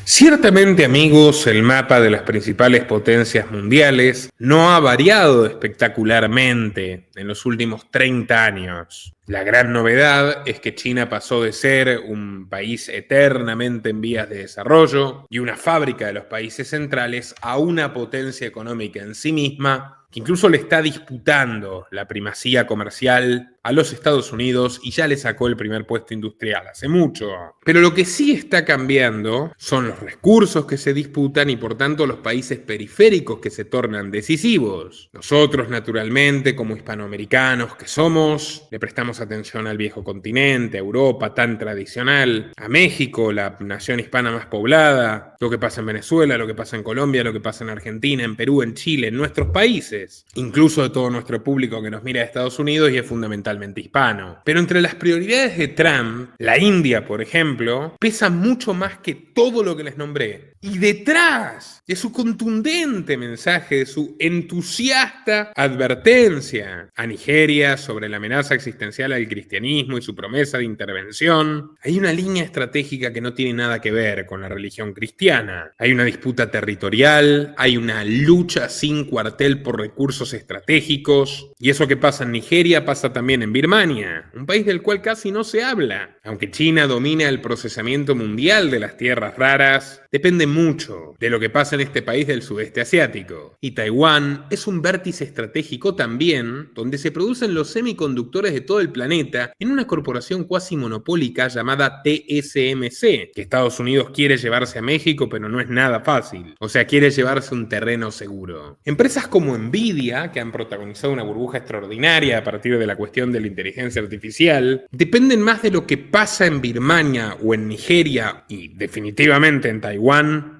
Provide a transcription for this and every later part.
Ciertamente, amigos, el mapa de las principales potencias mundiales no ha variado espectacularmente en los últimos 30 años. La gran novedad es que China pasó de ser un país eternamente en vías de desarrollo y una fábrica de los países centrales a una potencia económica en sí misma que incluso le está disputando la primacía comercial a los Estados Unidos y ya le sacó el primer puesto industrial hace mucho. Pero lo que sí está cambiando son los recursos que se disputan y por tanto los países periféricos que se tornan decisivos. Nosotros, naturalmente, como hispanoamericanos que somos, le prestamos atención al viejo continente, a Europa tan tradicional, a México, la nación hispana más poblada, lo que pasa en Venezuela, lo que pasa en Colombia, lo que pasa en Argentina, en Perú, en Chile, en nuestros países, incluso de todo nuestro público que nos mira de Estados Unidos y es fundamentalmente hispano. Pero entre las prioridades de Trump, la India, por ejemplo, pesa mucho más que todo lo que les nombré. Y detrás de su contundente mensaje, de su entusiasta advertencia a Nigeria sobre la amenaza existencial al cristianismo y su promesa de intervención, hay una línea estratégica que no tiene nada que ver con la religión cristiana. Hay una disputa territorial, hay una lucha sin cuartel por recursos estratégicos, y eso que pasa en Nigeria pasa también en Birmania, un país del cual casi no se habla. Aunque China domina el procesamiento mundial de las tierras raras, depende mucho de lo que pasa en este país del sudeste asiático. Y Taiwán es un vértice estratégico también, donde se producen los semiconductores de todo el planeta en una corporación cuasi monopólica llamada TSMC, que Estados Unidos quiere llevarse a México, pero no es nada fácil. O sea, quiere llevarse un terreno seguro. Empresas como Nvidia, que han protagonizado una burbuja extraordinaria a partir de la cuestión de la inteligencia artificial, dependen más de lo que pasa en Birmania o en Nigeria y definitivamente en Taiwán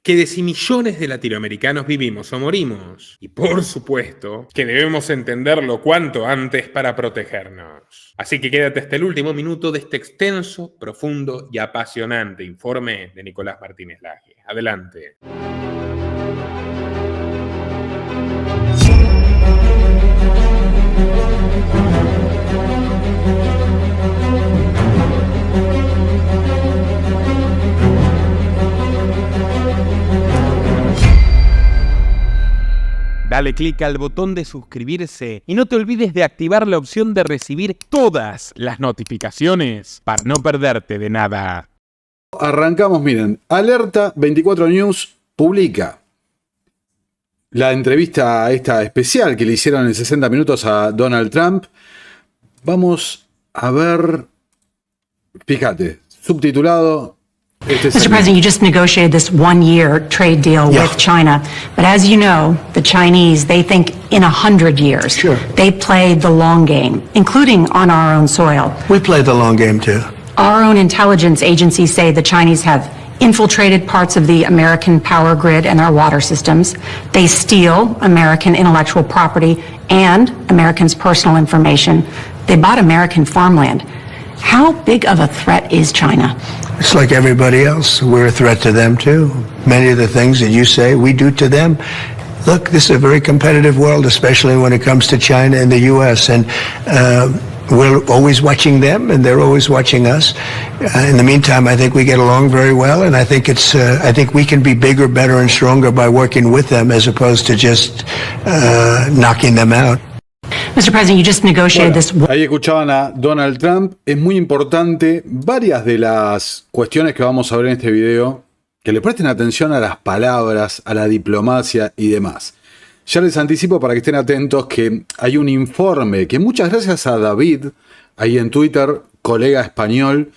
que de si millones de latinoamericanos vivimos o morimos. Y por supuesto que debemos entenderlo cuanto antes para protegernos. Así que quédate hasta el último minuto de este extenso, profundo y apasionante informe de Nicolás Martínez Laje. Adelante. Dale clic al botón de suscribirse y no te olvides de activar la opción de recibir todas las notificaciones para no perderte de nada. Arrancamos, miren, Alerta 24 News publica la entrevista esta especial que le hicieron en 60 minutos a Donald Trump. Vamos a ver, fíjate, subtitulado. Mr. President, you just negotiated this one-year trade deal with China. But as you know, the Chinese, they think in 100 years. Sure. They play the long game, including on our own soil. We play the long game, too. Our own intelligence agencies say the Chinese have infiltrated parts of the American power grid and our water systems. They steal American intellectual property and Americans' personal information. They bought American farmland. How big of a threat is China? It's like everybody else. We're a threat to them, too. Many of the things that you say we do to them. Look, this is a very competitive world, especially when it comes to China and the U.S., and we're always watching them, and they're always watching us. In the meantime, I think we get along very well, and I think I think we can be bigger, better, and stronger by working with them as opposed to just knocking them out. Mr. President, you just negotiated this. Ahí escuchaban a Donald Trump. Es muy importante varias de las cuestiones que vamos a ver en este video, que le presten atención a las palabras, a la diplomacia y demás. Ya les anticipo para que estén atentos que hay un informe que muchas gracias a David, ahí en Twitter, colega español,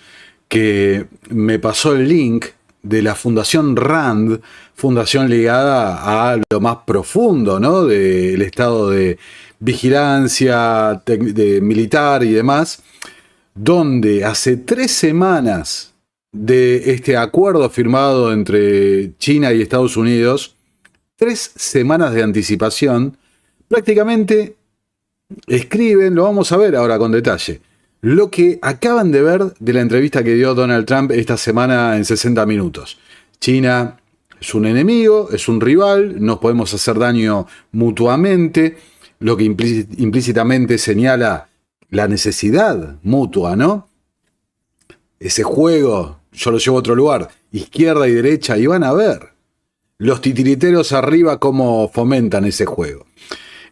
que me pasó el link de la Fundación RAND, fundación ligada a lo más profundo, ¿no?, del estado de vigilancia de militar y demás, donde hace 3 semanas de este acuerdo firmado entre China y Estados Unidos, 3 semanas de anticipación, prácticamente escriben, lo vamos a ver ahora con detalle, lo que acaban de ver de la entrevista que dio Donald Trump esta semana en 60 minutos. China es un enemigo, es un rival, nos podemos hacer daño mutuamente, lo que implícitamente señala la necesidad mutua, ¿no? Ese juego, yo lo llevo a otro lugar, izquierda y derecha, y van a ver los titiriteros arriba cómo fomentan ese juego.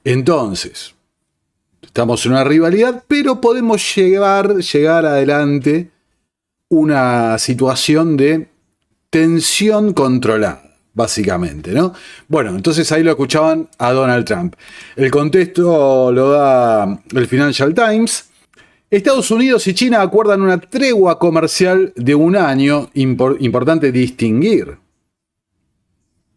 Entonces, estamos en una rivalidad, pero podemos llegar adelante una situación de tensión controlada, básicamente, ¿no? Bueno, entonces ahí lo escuchaban a Donald Trump. El contexto lo da el Financial Times. Estados Unidos y China acuerdan una tregua comercial de un año. Importante distinguir.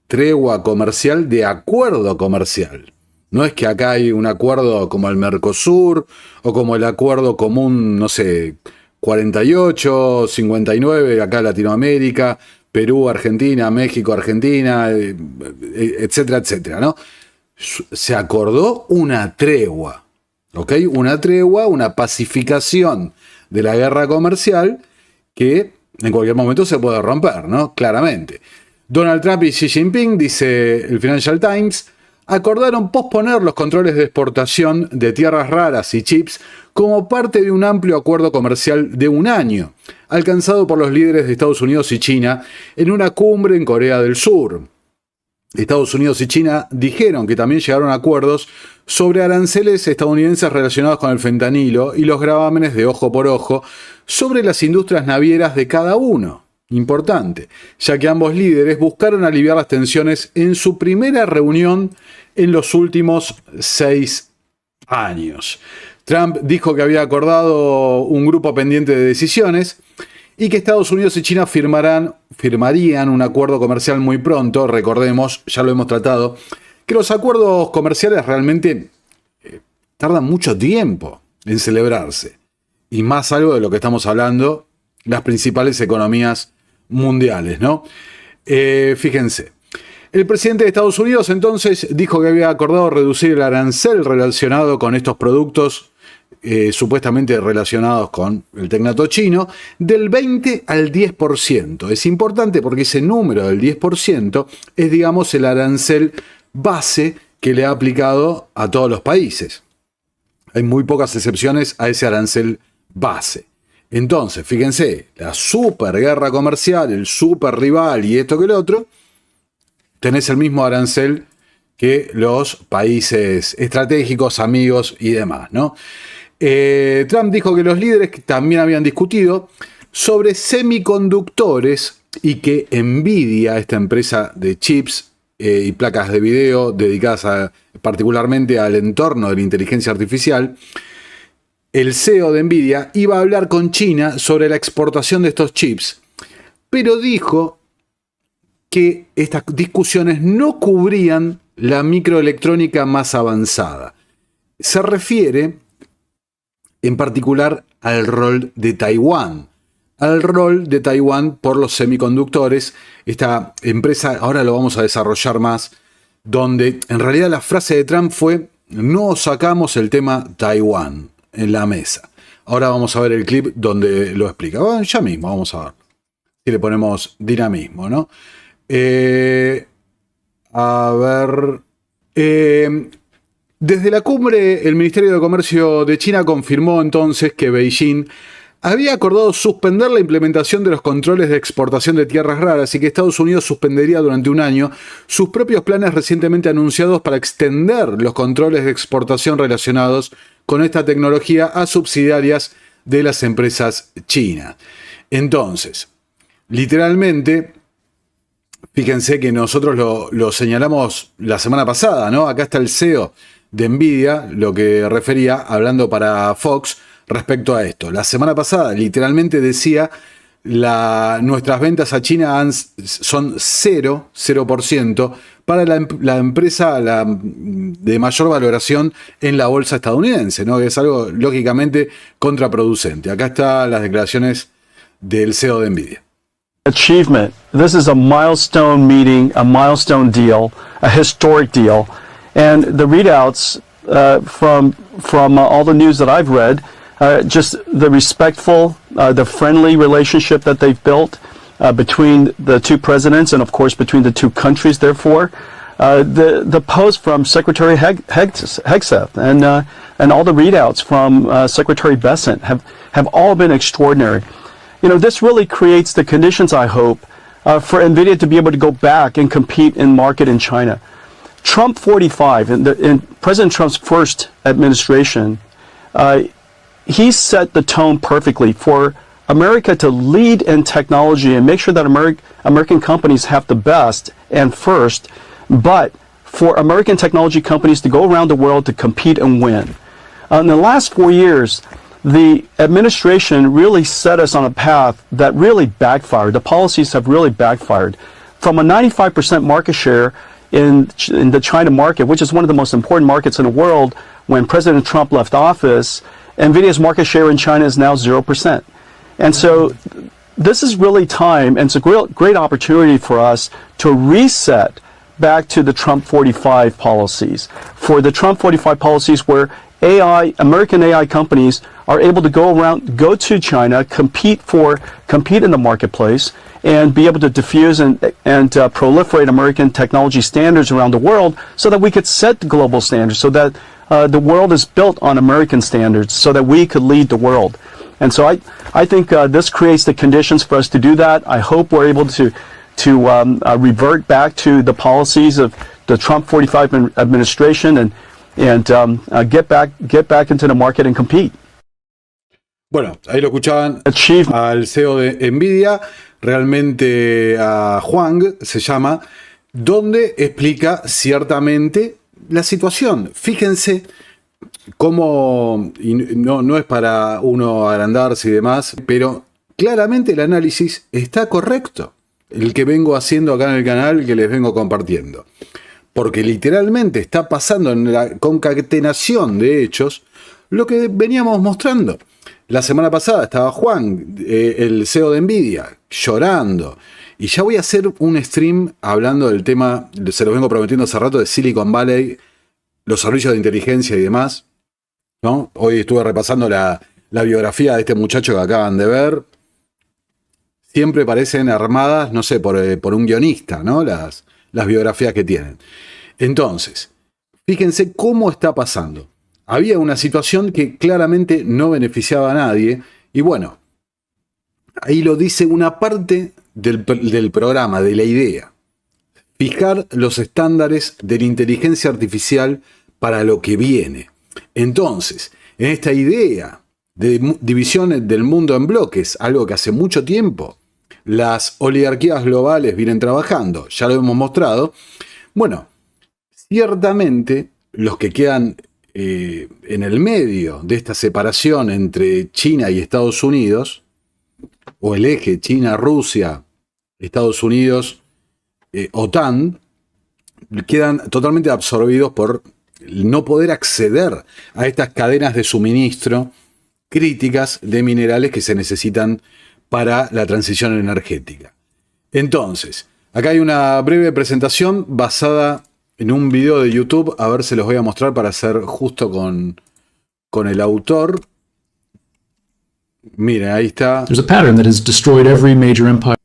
Tregua comercial de acuerdo comercial. No es que acá hay un acuerdo como el Mercosur o como el acuerdo común, no sé, 48, 59, acá en Latinoamérica, Perú, Argentina, México, Argentina, etcétera, etcétera, ¿no? Se acordó una tregua, ¿ok? Una tregua, una pacificación de la guerra comercial que en cualquier momento se puede romper, ¿no? Claramente. Donald Trump y Xi Jinping, dice el Financial Times, acordaron posponer los controles de exportación de tierras raras y chips como parte de un amplio acuerdo comercial de un año, alcanzado por los líderes de Estados Unidos y China en una cumbre en Corea del Sur. Estados Unidos y China dijeron que también llegaron a acuerdos sobre aranceles estadounidenses relacionados con el fentanilo y los gravámenes de ojo por ojo sobre las industrias navieras de cada uno. Importante, ya que ambos líderes buscaron aliviar las tensiones en su primera reunión en los últimos 6 años. Trump dijo que había acordado un grupo pendiente de decisiones y que Estados Unidos y China firmarían un acuerdo comercial muy pronto. Recordemos, ya lo hemos tratado, que los acuerdos comerciales realmente tardan mucho tiempo en celebrarse. Y más algo de lo que estamos hablando, las principales economías mundiales, ¿no? Fíjense. El presidente de Estados Unidos entonces dijo que había acordado reducir el arancel relacionado con estos productos supuestamente relacionados con el tecnato chino del 20 al 10%. Es importante porque ese número del 10% es, digamos, el arancel base que le ha aplicado a todos los países. Hay muy pocas excepciones a ese arancel base. Entonces, fíjense, la super guerra comercial, el super rival y esto que el otro, tenés el mismo arancel que los países estratégicos, amigos y demás, ¿no? Trump dijo que los líderes también habían discutido sobre semiconductores y que Nvidia, esta empresa de chips y placas de video dedicadas particularmente al entorno de la inteligencia artificial, el CEO de Nvidia iba a hablar con China sobre la exportación de estos chips, pero dijo que estas discusiones no cubrían la microelectrónica más avanzada. Se refiere en particular al rol de Taiwán. Al rol de Taiwán por los semiconductores. Esta empresa, ahora lo vamos a desarrollar más, donde en realidad la frase de Trump fue: no sacamos el tema Taiwán en la mesa. Ahora vamos a ver el clip donde lo explica. Bueno, ya mismo vamos a ver. Si le ponemos dinamismo, ¿no? A ver. Desde la cumbre, el Ministerio de Comercio de China confirmó entonces que Beijing había acordado suspender la implementación de los controles de exportación de tierras raras y que Estados Unidos suspendería durante un año sus propios planes recientemente anunciados para extender los controles de exportación relacionados con esta tecnología a subsidiarias de las empresas chinas. Entonces, literalmente, fíjense que nosotros lo señalamos la semana pasada, ¿no? Acá está el CEO de Nvidia, lo que refería, hablando para Fox, respecto a esto. La semana pasada literalmente decía, nuestras ventas a China son 0% para la empresa de mayor valoración en la bolsa estadounidense, ¿no? Que es algo lógicamente contraproducente. Acá están las declaraciones del CEO de Nvidia. Achievement. This is a milestone meeting, a milestone deal, a historic deal. And the readouts from all the news that I've read, just the respectful, the friendly relationship that they've built between the two presidents and, of course, between the two countries, therefore. The post from Secretary Hegseth and all the readouts from Secretary Bessent have all been extraordinary. You know, this really creates the conditions, I hope, for NVIDIA to be able to go back and compete in market in China. Trump 45, in President Trump's first administration, he set the tone perfectly for America to lead in technology and make sure that American companies have the best and first, but for American technology companies to go around the world to compete and win. In the last 4 years, the administration really set us on a path that really backfired. The policies have really backfired. From a 95% market share in the China market, which is one of the most important markets in the world, when President Trump left office, NVIDIA's market share in China is now 0%. And so this is really time, and it's a great opportunity for us to reset back to the Trump 45 policies. For the Trump 45 policies where American AI companies are able to go to China, compete in the marketplace, and be able to diffuse and proliferate American technology standards around the world so that we could set the global standards, so that the world is built on American standards, so that we could lead the world. And so I think this creates the conditions for us to do that. I hope we're able to revert back to the policies of the Trump 45 administration and get back into the market and compete. Bueno, ahí lo escuchaban al CEO de NVIDIA, realmente a Huang se llama, donde explica ciertamente la situación. Fíjense cómo, y no es para uno agrandarse y demás, pero claramente el análisis está correcto, el que vengo haciendo acá en el canal, que les vengo compartiendo. Porque literalmente está pasando en la concatenación de hechos lo que veníamos mostrando. La semana pasada estaba Juan, el CEO de NVIDIA, llorando. Y ya voy a hacer un stream hablando del tema, se los vengo prometiendo hace rato, de Silicon Valley, los servicios de inteligencia y demás, ¿no? Hoy estuve repasando la biografía de este muchacho que acaban de ver. Siempre parecen armadas, no sé, por un guionista, ¿no? Las biografías que tienen. Entonces, fíjense cómo está pasando. Había una situación que claramente no beneficiaba a nadie. Y bueno, ahí lo dice una parte del programa, de la idea. Fijar los estándares de la inteligencia artificial para lo que viene. Entonces, en esta idea de división del mundo en bloques, algo que hace mucho tiempo las oligarquías globales vienen trabajando, ya lo hemos mostrado. Bueno, ciertamente los que quedan en el medio de esta separación entre China y Estados Unidos, o el eje China, Rusia, Estados Unidos, OTAN, quedan totalmente absorbidos por no poder acceder a estas cadenas de suministro críticas de minerales que se necesitan para la transición energética. Entonces, acá hay una breve presentación basada en un video de YouTube. A ver, se los voy a mostrar para ser justo con el autor. Miren, ahí está. There's a pattern that has destroyed every major empire.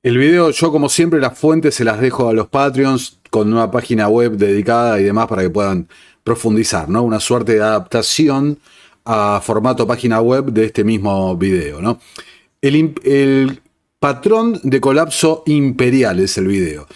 El video, yo como siempre, las fuentes se las dejo a los Patreons con una página web dedicada y demás para que puedan profundizar, ¿no? Una suerte de adaptación a formato página web de este mismo video, ¿no? El patrón de colapso imperial es el video.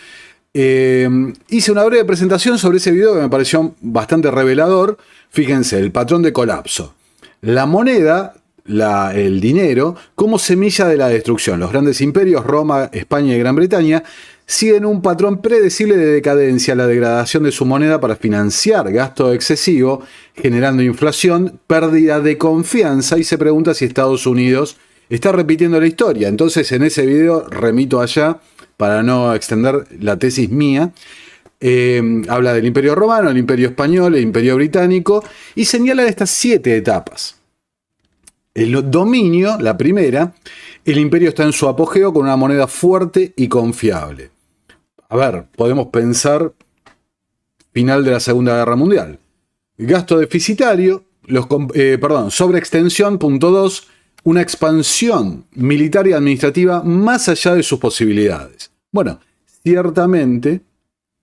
Hice una breve presentación sobre ese video que me pareció bastante revelador. Fíjense, el patrón de colapso. La moneda, el dinero, como semilla de la destrucción. Los grandes imperios, Roma, España y Gran Bretaña, siguen un patrón predecible de decadencia, la degradación de su moneda para financiar gasto excesivo, generando inflación, pérdida de confianza, y se pregunta si Estados Unidos está repitiendo la historia. Entonces, en ese video, remito allá para no extender la tesis mía. Habla del Imperio Romano, el Imperio Español, el Imperio Británico, y señala estas 7 etapas. El dominio, la primera, el imperio está en su apogeo con una moneda fuerte y confiable. A ver, podemos pensar final de la Segunda Guerra Mundial. Gasto deficitario, sobreextensión, punto 2, una expansión militar y administrativa más allá de sus posibilidades. Bueno, ciertamente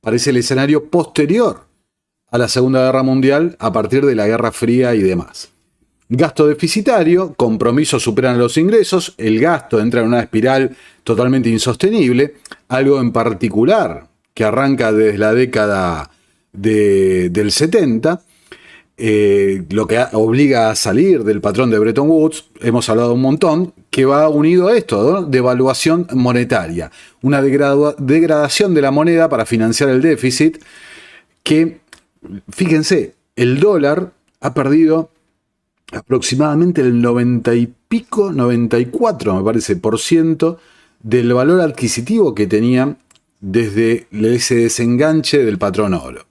parece el escenario posterior a la Segunda Guerra Mundial a partir de la Guerra Fría y demás. gasto deficitario, compromisos superan los ingresos, el gasto entra en una espiral totalmente insostenible, algo en particular que arranca desde la década del 70, lo que obliga a salir del patrón de Bretton Woods, hemos hablado un montón, que va unido a esto, ¿no? Devaluación monetaria, una degradación de la moneda para financiar el déficit, que, fíjense, el dólar ha perdido aproximadamente el 90 y pico, 94 me parece, por ciento del valor adquisitivo que tenía desde ese desenganche del patrón oro.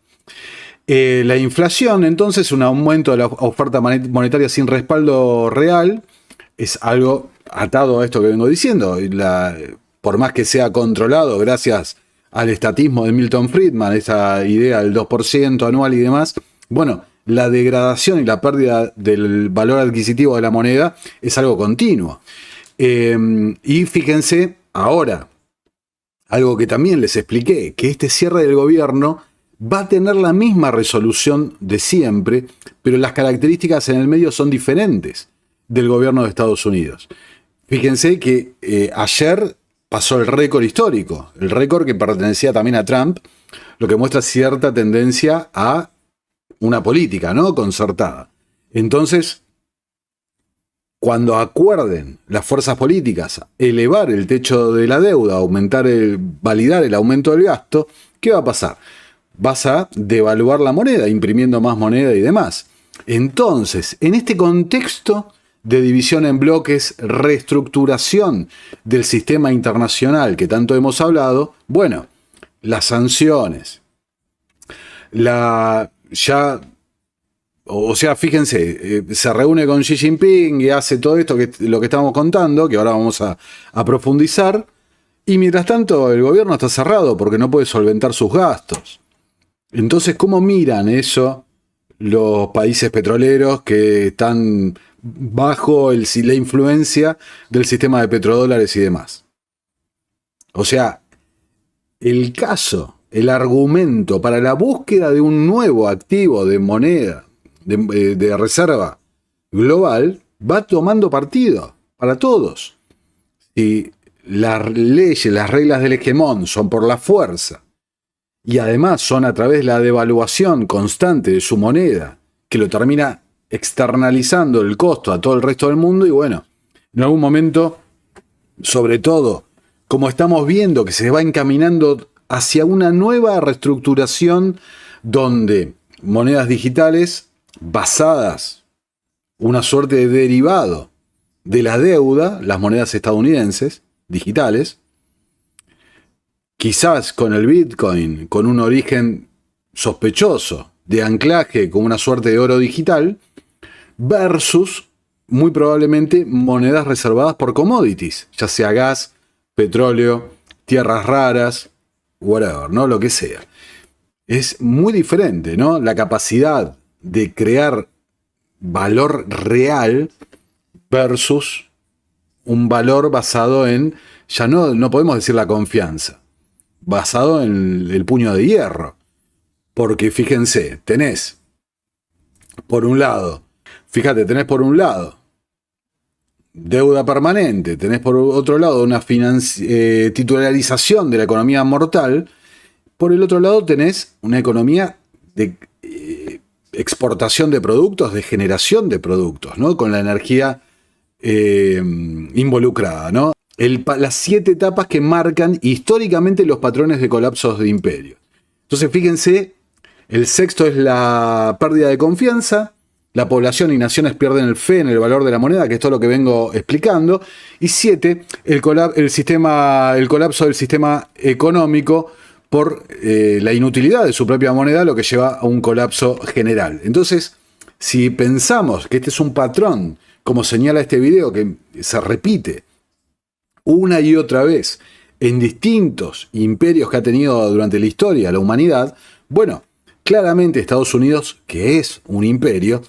La inflación, entonces, un aumento de la oferta monetaria sin respaldo real, es algo atado a esto que vengo diciendo. Por más que sea controlado gracias al estatismo de Milton Friedman, esa idea del 2% anual y demás, bueno, la degradación y la pérdida del valor adquisitivo de la moneda es algo continuo. Y fíjense ahora, algo que también les expliqué, que este cierre del gobierno va a tener la misma resolución de siempre, pero las características en el medio son diferentes del gobierno de Estados Unidos. Fíjense que ayer pasó el récord histórico, el récord que pertenecía también a Trump, lo que muestra cierta tendencia a una política, ¿no?, concertada. Entonces, cuando acuerden las fuerzas políticas elevar el techo de la deuda, validar el aumento del gasto, ¿qué va a pasar? Vas a devaluar la moneda, imprimiendo más moneda y demás. Entonces, en este contexto de división en bloques, reestructuración del sistema internacional que tanto hemos hablado, bueno, las sanciones, fíjense, se reúne con Xi Jinping y hace todo esto, lo que estamos contando, que ahora vamos a profundizar, y mientras tanto el gobierno está cerrado porque no puede solventar sus gastos. Entonces, ¿cómo miran eso los países petroleros que están bajo la influencia del sistema de petrodólares y demás? O sea, el argumento para la búsqueda de un nuevo activo de moneda, de reserva global, va tomando partido para todos. Si las leyes, las reglas del hegemón son por la fuerza, y además son a través de la devaluación constante de su moneda, que lo termina externalizando el costo a todo el resto del mundo, y bueno, en algún momento, sobre todo, como estamos viendo que se va encaminando hacia una nueva reestructuración donde monedas digitales basadas, una suerte de derivado de la deuda, las monedas estadounidenses digitales, quizás con el Bitcoin, con un origen sospechoso de anclaje con una suerte de oro digital, versus muy probablemente monedas reservadas por commodities, ya sea gas, petróleo, tierras raras, whatever, ¿no? Lo que sea. Es muy diferente, ¿no? La capacidad de crear valor real versus un valor basado en, ya no podemos decir la confianza, basado en el puño de hierro. Porque fíjense, tenés por un lado deuda permanente, tenés por otro lado una titularización de la economía mortal, por el otro lado tenés una economía de exportación de productos, de generación de productos, ¿no?, con la energía involucrada, ¿no? Las 7 etapas que marcan históricamente los patrones de colapsos de imperios. Entonces, fíjense, el sexto es la pérdida de confianza. La población y naciones pierden el fe en el valor de la moneda, que es todo lo que vengo explicando. Y 7, el colapso del sistema económico por la inutilidad de su propia moneda, lo que lleva a un colapso general. Entonces, si pensamos que este es un patrón, como señala este video, que se repite una y otra vez en distintos imperios que ha tenido durante la historia la humanidad, bueno, claramente Estados Unidos, que es un imperio,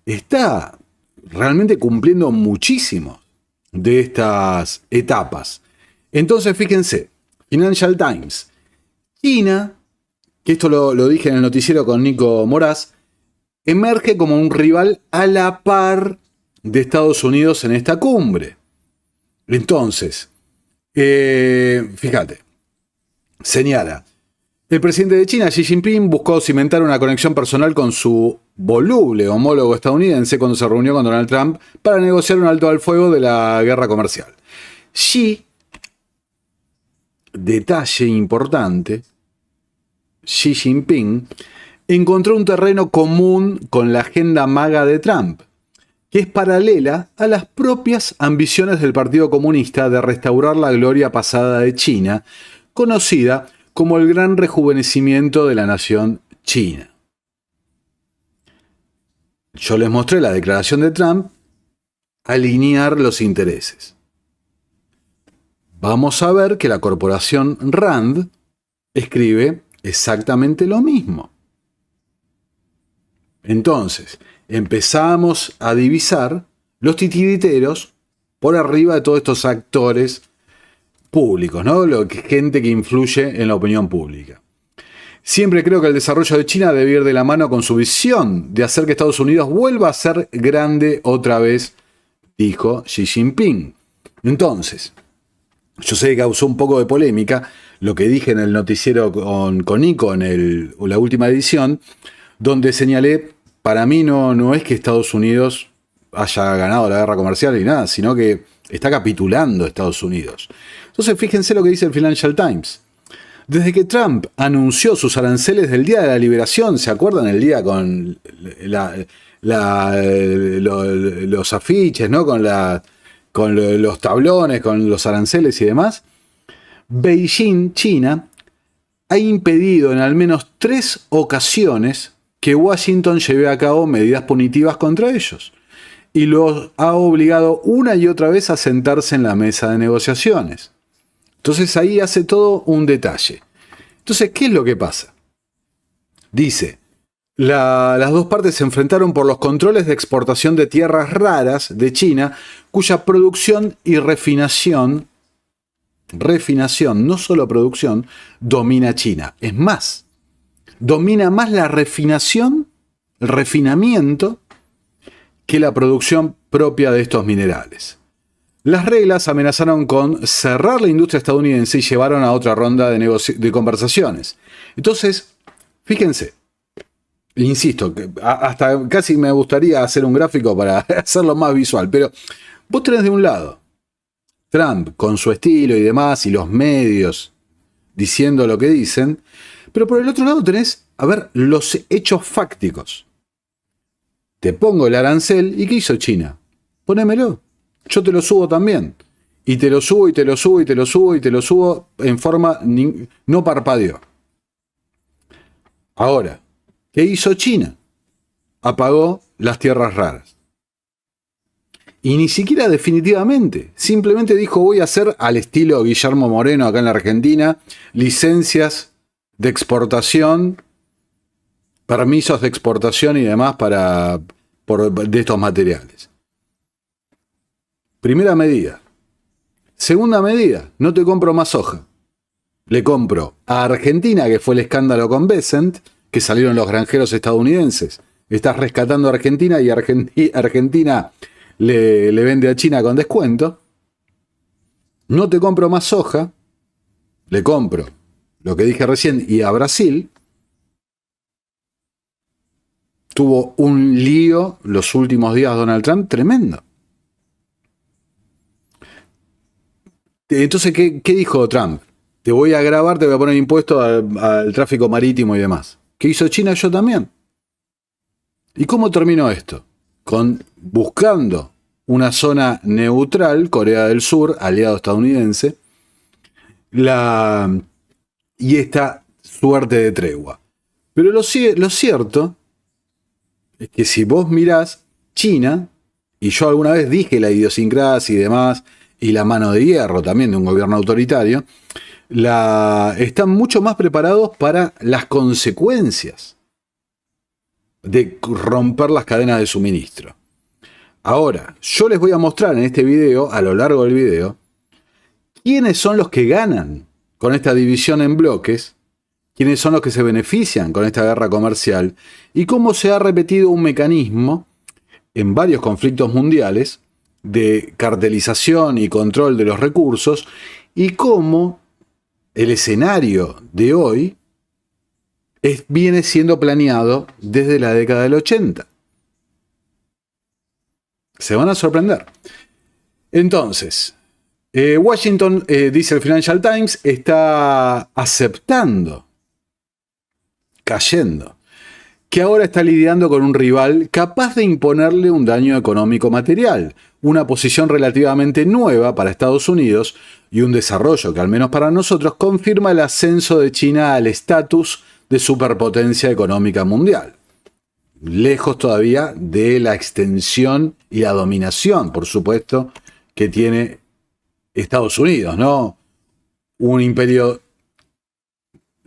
está realmente cumpliendo muchísimo de estas etapas. Entonces, fíjense, Financial Times, China, que esto lo dije en el noticiero con Nico Moraz, emerge como un rival a la par de Estados Unidos en esta cumbre. Entonces, fíjate, señala, el presidente de China, Xi Jinping, buscó cimentar una conexión personal con su voluble homólogo estadounidense cuando se reunió con Donald Trump para negociar un alto al fuego de la guerra comercial. Xi, detalle importante, Xi Jinping encontró un terreno común con la agenda MAGA de Trump, que es paralela a las propias ambiciones del Partido Comunista de restaurar la gloria pasada de China, conocida como el gran rejuvenecimiento de la nación china. Yo les mostré la declaración de Trump, alinear los intereses. Vamos a ver que la corporación Rand escribe exactamente lo mismo. Entonces, empezamos a divisar los titiriteros por arriba de todos estos actores públicos, ¿no? Gente que influye en la opinión pública. Siempre creo que el desarrollo de China debe ir de la mano con su visión de hacer que Estados Unidos vuelva a ser grande otra vez, dijo Xi Jinping. Entonces, yo sé que causó un poco de polémica lo que dije en el noticiero con Nico en la última edición, donde señalé, para mí no es que Estados Unidos haya ganado la guerra comercial ni nada, sino que está capitulando Estados Unidos. Entonces fíjense lo que dice el Financial Times. Desde que Trump anunció sus aranceles del Día de la Liberación, ¿se acuerdan el día con los afiches, ¿no? con los tablones, con los aranceles y demás? Beijing, China, ha impedido en al menos 3 ocasiones que Washington lleve a cabo medidas punitivas contra ellos y los ha obligado una y otra vez a sentarse en la mesa de negociaciones. Entonces ahí hace todo un detalle. Entonces, ¿qué es lo que pasa? Dice, las dos partes se enfrentaron por los controles de exportación de tierras raras de China, cuya producción y refinación, no solo producción, domina China. Es más, domina más la refinación, el refinamiento, que la producción propia de estos minerales. Las reglas amenazaron con cerrar la industria estadounidense y llevaron a otra ronda de conversaciones. Entonces, fíjense, insisto, hasta casi me gustaría hacer un gráfico para hacerlo más visual, pero vos tenés de un lado Trump con su estilo y demás, y los medios diciendo lo que dicen, pero por el otro lado tenés, a ver, los hechos fácticos. Te pongo el arancel, ¿y qué hizo China? Ponémelo. Yo te lo subo también. Y te lo subo, y te lo subo, y te lo subo, y te lo subo en forma no parpadeó. Ahora, ¿qué hizo China? Apagó las tierras raras. Y ni siquiera definitivamente. Simplemente dijo, voy a hacer al estilo Guillermo Moreno acá en la Argentina, licencias de exportación, permisos de exportación y demás de estos materiales. Primera medida. Segunda medida, no te compro más soja. Le compro a Argentina, que fue el escándalo con Besant, que salieron los granjeros estadounidenses. Estás rescatando a Argentina y Argentina le vende a China con descuento. No te compro más soja. Le compro lo que dije recién y a Brasil. Tuvo un lío los últimos días Donald Trump tremendo. Entonces, ¿qué dijo Trump? Te voy a grabar, te voy a poner impuesto al tráfico marítimo y demás. ¿Qué hizo China? Yo también. ¿Y cómo terminó esto? Buscando una zona neutral, Corea del Sur, aliado estadounidense, y esta suerte de tregua. Pero lo cierto es que si vos mirás China, y yo alguna vez dije la idiosincrasia y demás, y la mano de hierro también de un gobierno autoritario, están mucho más preparados para las consecuencias de romper las cadenas de suministro. Ahora, yo les voy a mostrar en este video, a lo largo del video, quiénes son los que ganan con esta división en bloques, quiénes son los que se benefician con esta guerra comercial y cómo se ha repetido un mecanismo en varios conflictos mundiales de cartelización y control de los recursos, y cómo el escenario de hoy viene siendo planeado desde la década del 80. Se van a sorprender. Entonces, Washington, dice el Financial Times, está aceptando, cayendo, que ahora está lidiando con un rival capaz de imponerle un daño económico material, una posición relativamente nueva para Estados Unidos y un desarrollo que, al menos para nosotros, confirma el ascenso de China al estatus de superpotencia económica mundial. Lejos todavía de la extensión y la dominación, por supuesto, que tiene Estados Unidos, ¿no? Un imperio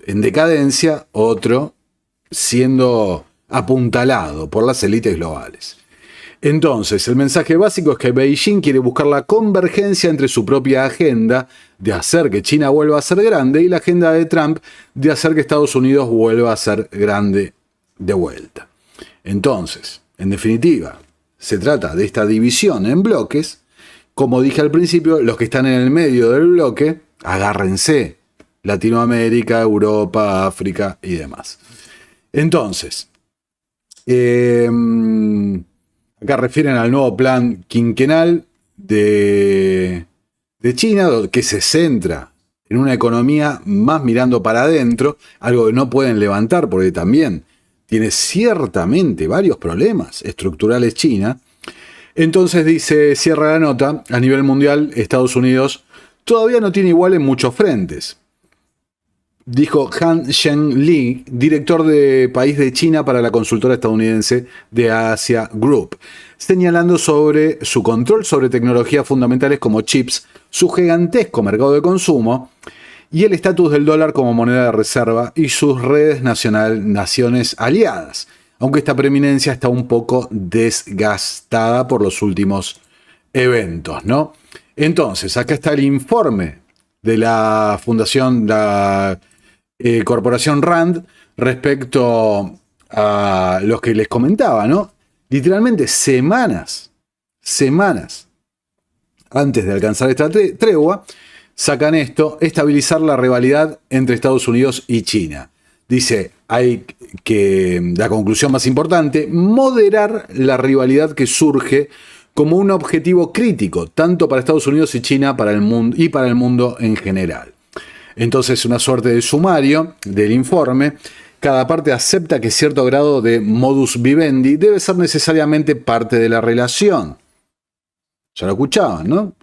en decadencia, otro siendo apuntalado por las élites globales. Entonces, el mensaje básico es que Beijing quiere buscar la convergencia entre su propia agenda de hacer que China vuelva a ser grande y la agenda de Trump de hacer que Estados Unidos vuelva a ser grande de vuelta. Entonces, en definitiva, se trata de esta división en bloques. Como dije al principio, los que están en el medio del bloque, agárrense: Latinoamérica, Europa, África y demás. Entonces, acá refieren al nuevo plan quinquenal de China, que se centra en una economía más mirando para adentro, algo que no pueden levantar porque también tiene ciertamente varios problemas estructurales China. Entonces dice, cierra la nota, a nivel mundial, Estados Unidos todavía no tiene igual en muchos frentes. Dijo Han Zheng-Li, director de país de China para la consultora estadounidense de Asia Group, señalando sobre su control sobre tecnologías fundamentales como chips, su gigantesco mercado de consumo y el estatus del dólar como moneda de reserva y sus redes naciones aliadas, aunque esta preeminencia está un poco desgastada por los últimos eventos, ¿no? Entonces, acá está el informe de la fundación, la Corporación Rand, respecto a los que les comentaba, ¿no? Literalmente semanas antes de alcanzar esta tregua, sacan esto: estabilizar la rivalidad entre Estados Unidos y China. Dice, hay que, la conclusión más importante, moderar la rivalidad que surge como un objetivo crítico, tanto para Estados Unidos y China para el mundo, y para el mundo en general. Entonces, una suerte de sumario del informe. Cada parte acepta que cierto grado de modus vivendi debe ser necesariamente parte de la relación. Ya lo escuchaban, ¿no?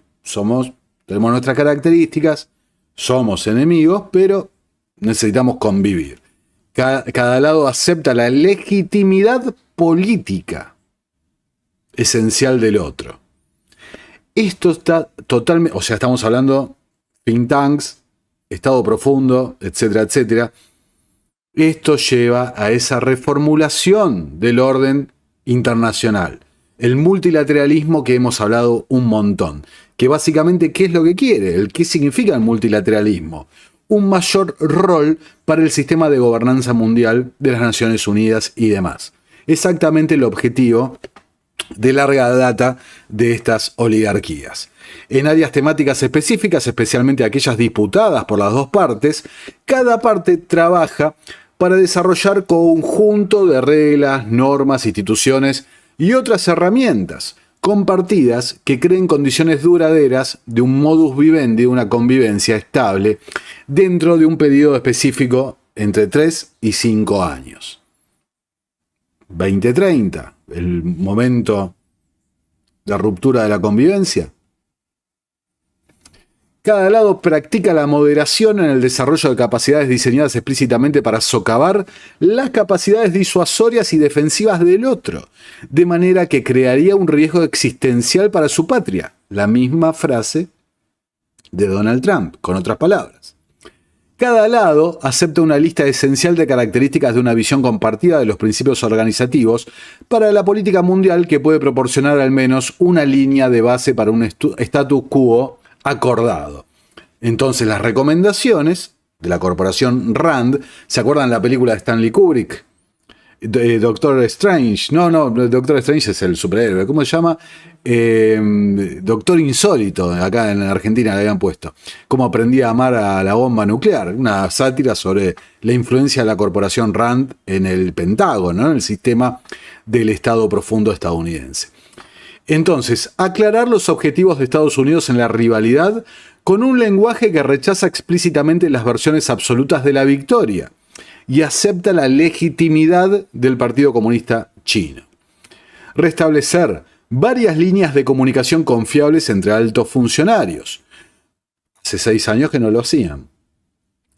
Tenemos nuestras características, somos enemigos, pero necesitamos convivir. Cada lado acepta la legitimidad política esencial del otro. Esto está totalmente, o sea, estamos hablando think tanks, Estado profundo, etcétera, etcétera. Esto lleva a esa reformulación del orden internacional. El multilateralismo que hemos hablado un montón. Que básicamente, ¿qué es lo que quiere? ¿Qué significa el multilateralismo? Un mayor rol para el sistema de gobernanza mundial de las Naciones Unidas y demás. Exactamente el objetivo de larga data de estas oligarquías. En áreas temáticas específicas, especialmente aquellas disputadas por las dos partes, cada parte trabaja para desarrollar conjunto de reglas, normas, instituciones y otras herramientas compartidas que creen condiciones duraderas de un modus vivendi, una convivencia estable, dentro de un periodo específico entre 3 y 5 años. 2030, el momento de ruptura de la convivencia. Cada lado practica la moderación en el desarrollo de capacidades diseñadas explícitamente para socavar las capacidades disuasorias y defensivas del otro, de manera que crearía un riesgo existencial para su patria. La misma frase de Donald Trump, con otras palabras. Cada lado acepta una lista esencial de características de una visión compartida de los principios organizativos para la política mundial que puede proporcionar al menos una línea de base para un status quo acordado. Entonces, las recomendaciones de la Corporación Rand, ¿se acuerdan la película de Stanley Kubrick? Doctor Strange. No, Doctor Strange es el superhéroe. ¿Cómo se llama? Doctor Insólito. Acá en Argentina le habían puesto. Cómo aprendí a amar a la bomba nuclear. Una sátira sobre la influencia de la corporación Rand en el Pentágono, ¿no? En el sistema del Estado profundo estadounidense. Entonces, aclarar los objetivos de Estados Unidos en la rivalidad con un lenguaje que rechaza explícitamente las versiones absolutas de la victoria y acepta la legitimidad del Partido Comunista Chino. Restablecer varias líneas de comunicación confiables entre altos funcionarios. Hace 6 años que no lo hacían.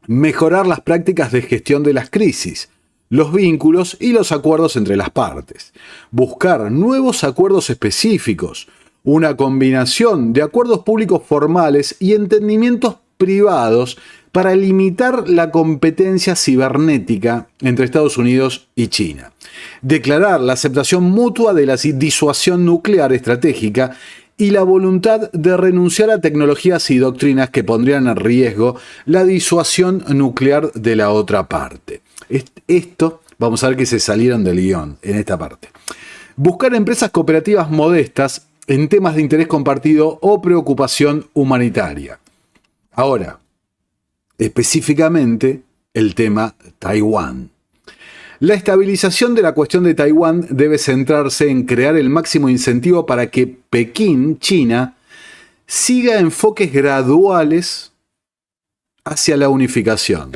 Mejorar las prácticas de gestión de las crisis, los vínculos y los acuerdos entre las partes. Buscar nuevos acuerdos específicos, una combinación de acuerdos públicos formales y entendimientos privados para limitar la competencia cibernética entre Estados Unidos y China. Declarar la aceptación mutua de la disuasión nuclear estratégica y la voluntad de renunciar a tecnologías y doctrinas que pondrían en riesgo la disuasión nuclear de la otra parte. Esto, vamos a ver que se salieron del guión en esta parte. Buscar empresas cooperativas modestas en temas de interés compartido o preocupación humanitaria. Ahora, específicamente el tema Taiwán. La estabilización de la cuestión de Taiwán debe centrarse en crear el máximo incentivo para que Pekín, China, siga enfoques graduales hacia la unificación.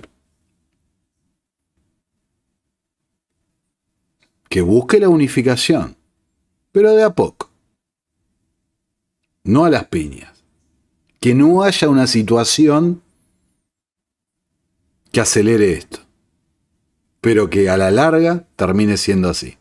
Que busque la unificación, pero de a poco. No a las piñas. Que no haya una situación que acelere esto, pero que a la larga termine siendo así.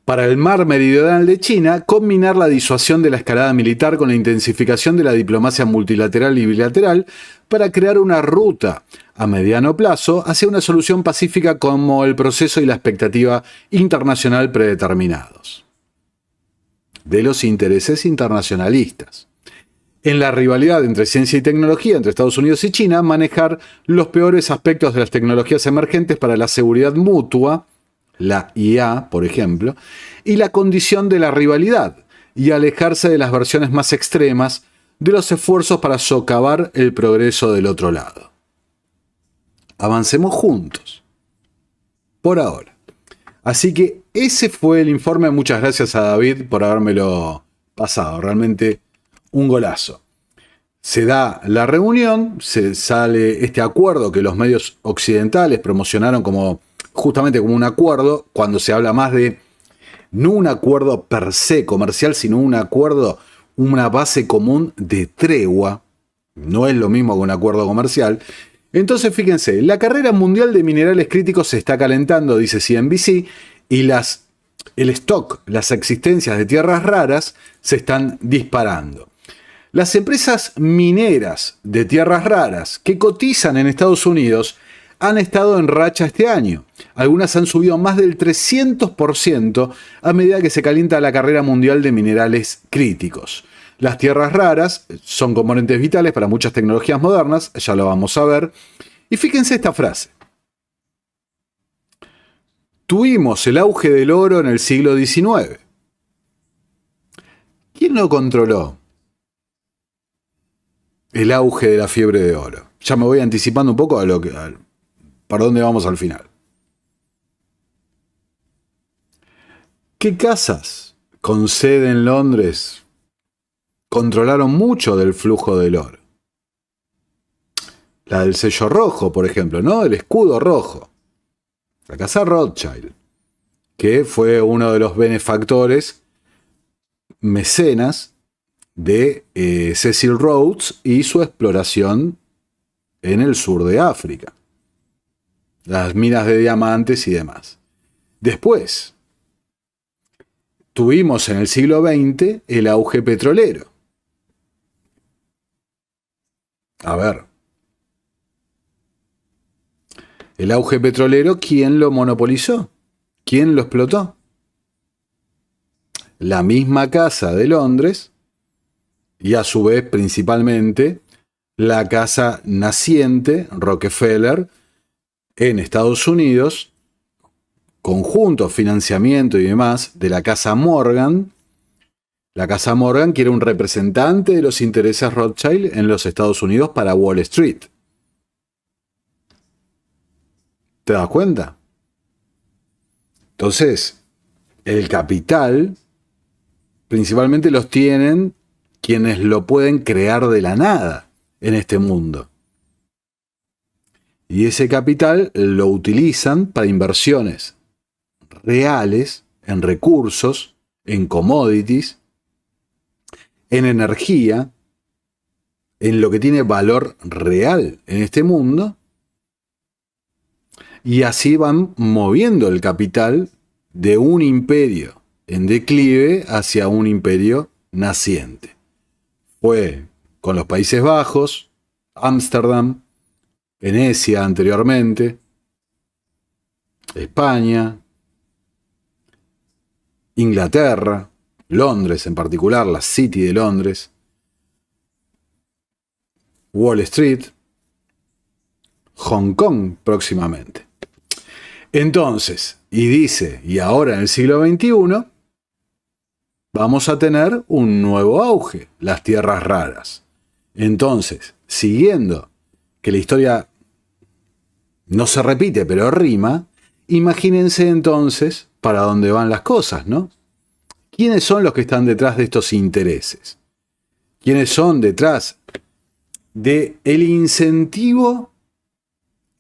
Para el mar meridional de China, combinar la disuasión de la escalada militar con la intensificación de la diplomacia multilateral y bilateral para crear una ruta a mediano plazo hacia una solución pacífica como el proceso y la expectativa internacional predeterminados. De los intereses internacionalistas. En la rivalidad entre ciencia y tecnología entre Estados Unidos y China, manejar los peores aspectos de las tecnologías emergentes para la seguridad mutua, la IA, por ejemplo, y la condición de la rivalidad, y alejarse de las versiones más extremas de los esfuerzos para socavar el progreso del otro lado. Avancemos juntos. Por ahora. Así que ese fue el informe. Muchas gracias a David por habérmelo pasado. Realmente un golazo. Se da la reunión, se sale este acuerdo que los medios occidentales promocionaron justamente como un acuerdo, cuando se habla más de no un acuerdo per se comercial, sino un acuerdo, una base común de tregua. No es lo mismo que un acuerdo comercial. Entonces, fíjense, la carrera mundial de minerales críticos se está calentando, dice CNBC, y el stock, las existencias de tierras raras se están disparando. Las empresas mineras de tierras raras que cotizan en Estados Unidos han estado en racha este año. Algunas han subido más del 300% a medida que se calienta la carrera mundial de minerales críticos. Las tierras raras son componentes vitales para muchas tecnologías modernas, ya lo vamos a ver. Y fíjense esta frase. Tuvimos el auge del oro en el siglo XIX. ¿Quién lo controló? El auge de la fiebre de oro. Ya me voy anticipando un poco para dónde vamos al final. ¿Qué casas con sede en Londres controlaron mucho del flujo del oro? La del sello rojo, por ejemplo, ¿no? El escudo rojo. La casa Rothschild, que fue uno de los benefactores mecenas de Cecil Rhodes y su exploración en el sur de África. Las minas de diamantes y demás. Después, tuvimos en el siglo XX el auge petrolero. A ver. El auge petrolero, ¿quién lo monopolizó? ¿Quién lo explotó? La misma casa de Londres y a su vez principalmente la casa naciente Rockefeller en Estados Unidos conjunto, financiamiento y demás de la Casa Morgan. La Casa Morgan quiere un representante de los intereses Rothschild en los Estados Unidos para Wall Street. ¿Te das cuenta? Entonces, el capital principalmente los tienen quienes lo pueden crear de la nada en este mundo. Y ese capital lo utilizan para inversiones reales, en recursos, en commodities, en energía, en lo que tiene valor real en este mundo, y así van moviendo el capital de un imperio en declive hacia un imperio naciente. Fue con los Países Bajos, Ámsterdam, Venecia anteriormente, España, Inglaterra, Londres en particular, la City de Londres, Wall Street, Hong Kong próximamente. Entonces, y dice, y ahora en el siglo XXI, vamos a tener un nuevo auge, las tierras raras. Entonces, siguiendo que la historia no se repite, pero rima, imagínense entonces para dónde van las cosas, ¿no? ¿Quiénes son los que están detrás de estos intereses? ¿Quiénes son detrás del incentivo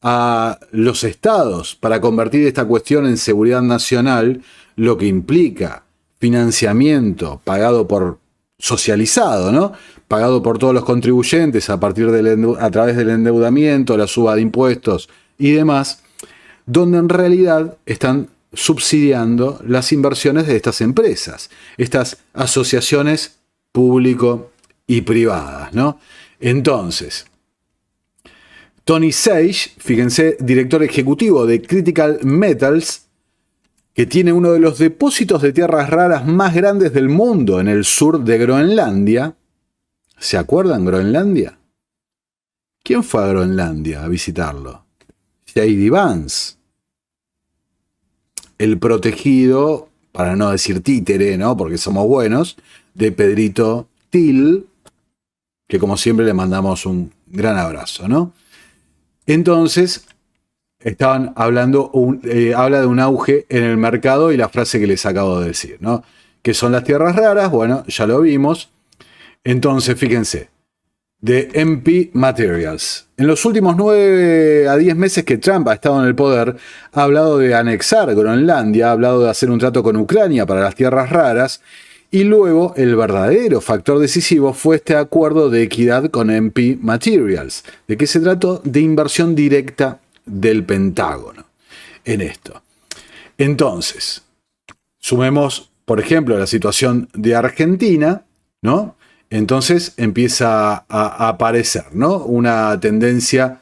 a los estados para convertir esta cuestión en seguridad nacional, lo que implica financiamiento pagado por socializado, ¿no? Pagado por todos los contribuyentes a través del endeudamiento, la suba de impuestos y demás, donde en realidad están subsidiando las inversiones de estas empresas, estas asociaciones público y privadas, ¿no? Entonces, Tony Sage, fíjense, director ejecutivo de Critical Metals, que tiene uno de los depósitos de tierras raras más grandes del mundo en el sur de Groenlandia. ¿Se acuerdan Groenlandia? ¿Quién fue a Groenlandia a visitarlo? J.D. Vance, el protegido, para no decir títere, ¿no? Porque somos buenos, de Pedrito Thiel, que como siempre le mandamos un gran abrazo, ¿no? Entonces, estaban hablando, habla de un auge en el mercado y la frase que les acabo de decir, ¿no? ¿Qué son las tierras raras? Bueno, ya lo vimos. Entonces, fíjense, de MP Materials. En los últimos 9 a 10 meses que Trump ha estado en el poder, ha hablado de anexar Groenlandia, ha hablado de hacer un trato con Ucrania para las tierras raras, y luego el verdadero factor decisivo fue este acuerdo de equidad con MP Materials. ¿De qué se trató? De inversión directa del Pentágono en esto. Entonces, sumemos, por ejemplo, la situación de Argentina, ¿no? Entonces empieza a aparecer, ¿no? Una tendencia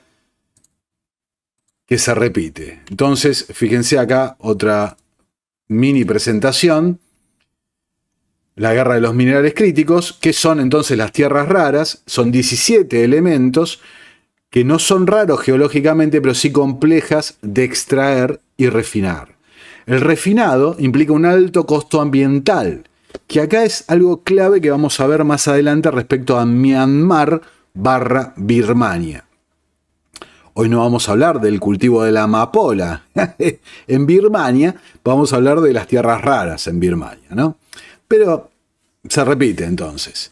que se repite. Entonces, fíjense acá otra mini presentación. La guerra de los minerales críticos, que son entonces las tierras raras, son 17 elementos que no son raros geológicamente, pero sí complejas de extraer y refinar. El refinado implica un alto costo ambiental, que acá es algo clave que vamos a ver más adelante respecto a Myanmar / Birmania. Hoy no vamos a hablar del cultivo de la amapola en Birmania, vamos a hablar de las tierras raras en Birmania, ¿no? Pero se repite entonces.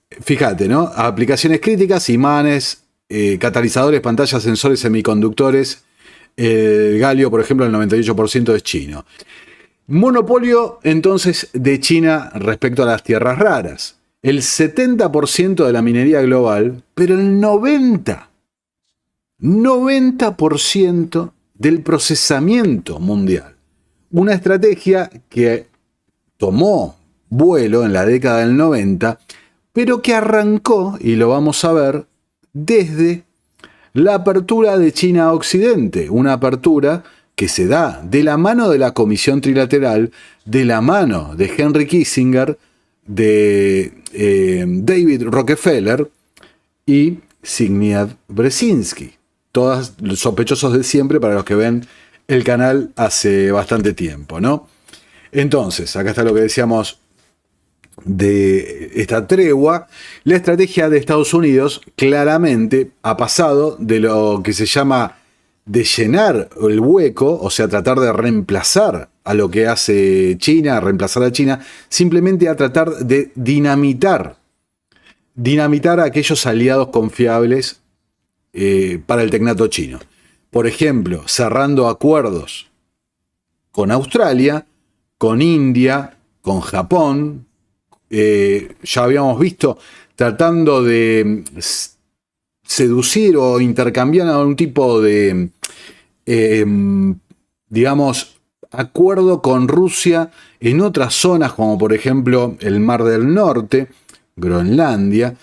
Fíjate, ¿no? Aplicaciones críticas, imanes, catalizadores, pantallas, sensores, semiconductores. El galio, por ejemplo, el 98% es chino. Monopolio, entonces, de China respecto a las tierras raras. El 70% de la minería global, pero el 90% del procesamiento mundial. Una estrategia que tomó vuelo en la década del 90, pero que arrancó, y lo vamos a ver, desde la apertura de China a Occidente, una apertura que se da de la mano de la Comisión Trilateral, de la mano de Henry Kissinger, de David Rockefeller y Zbigniew Brzezinski, todos los sospechosos de siempre para los que ven el canal hace bastante tiempo, ¿no? Entonces, acá está lo que decíamos de esta tregua. La estrategia de Estados Unidos claramente ha pasado de lo que se llama de llenar el hueco, o sea, tratar de reemplazar a lo que hace China, reemplazar a China, simplemente a tratar de dinamitar a aquellos aliados confiables para el tecnato chino. Por ejemplo, cerrando acuerdos con Australia, con India, con Japón. Ya habíamos visto tratando de seducir o intercambiar algún tipo de, digamos, acuerdo con Rusia en otras zonas, como por ejemplo el Mar del Norte, Groenlandia,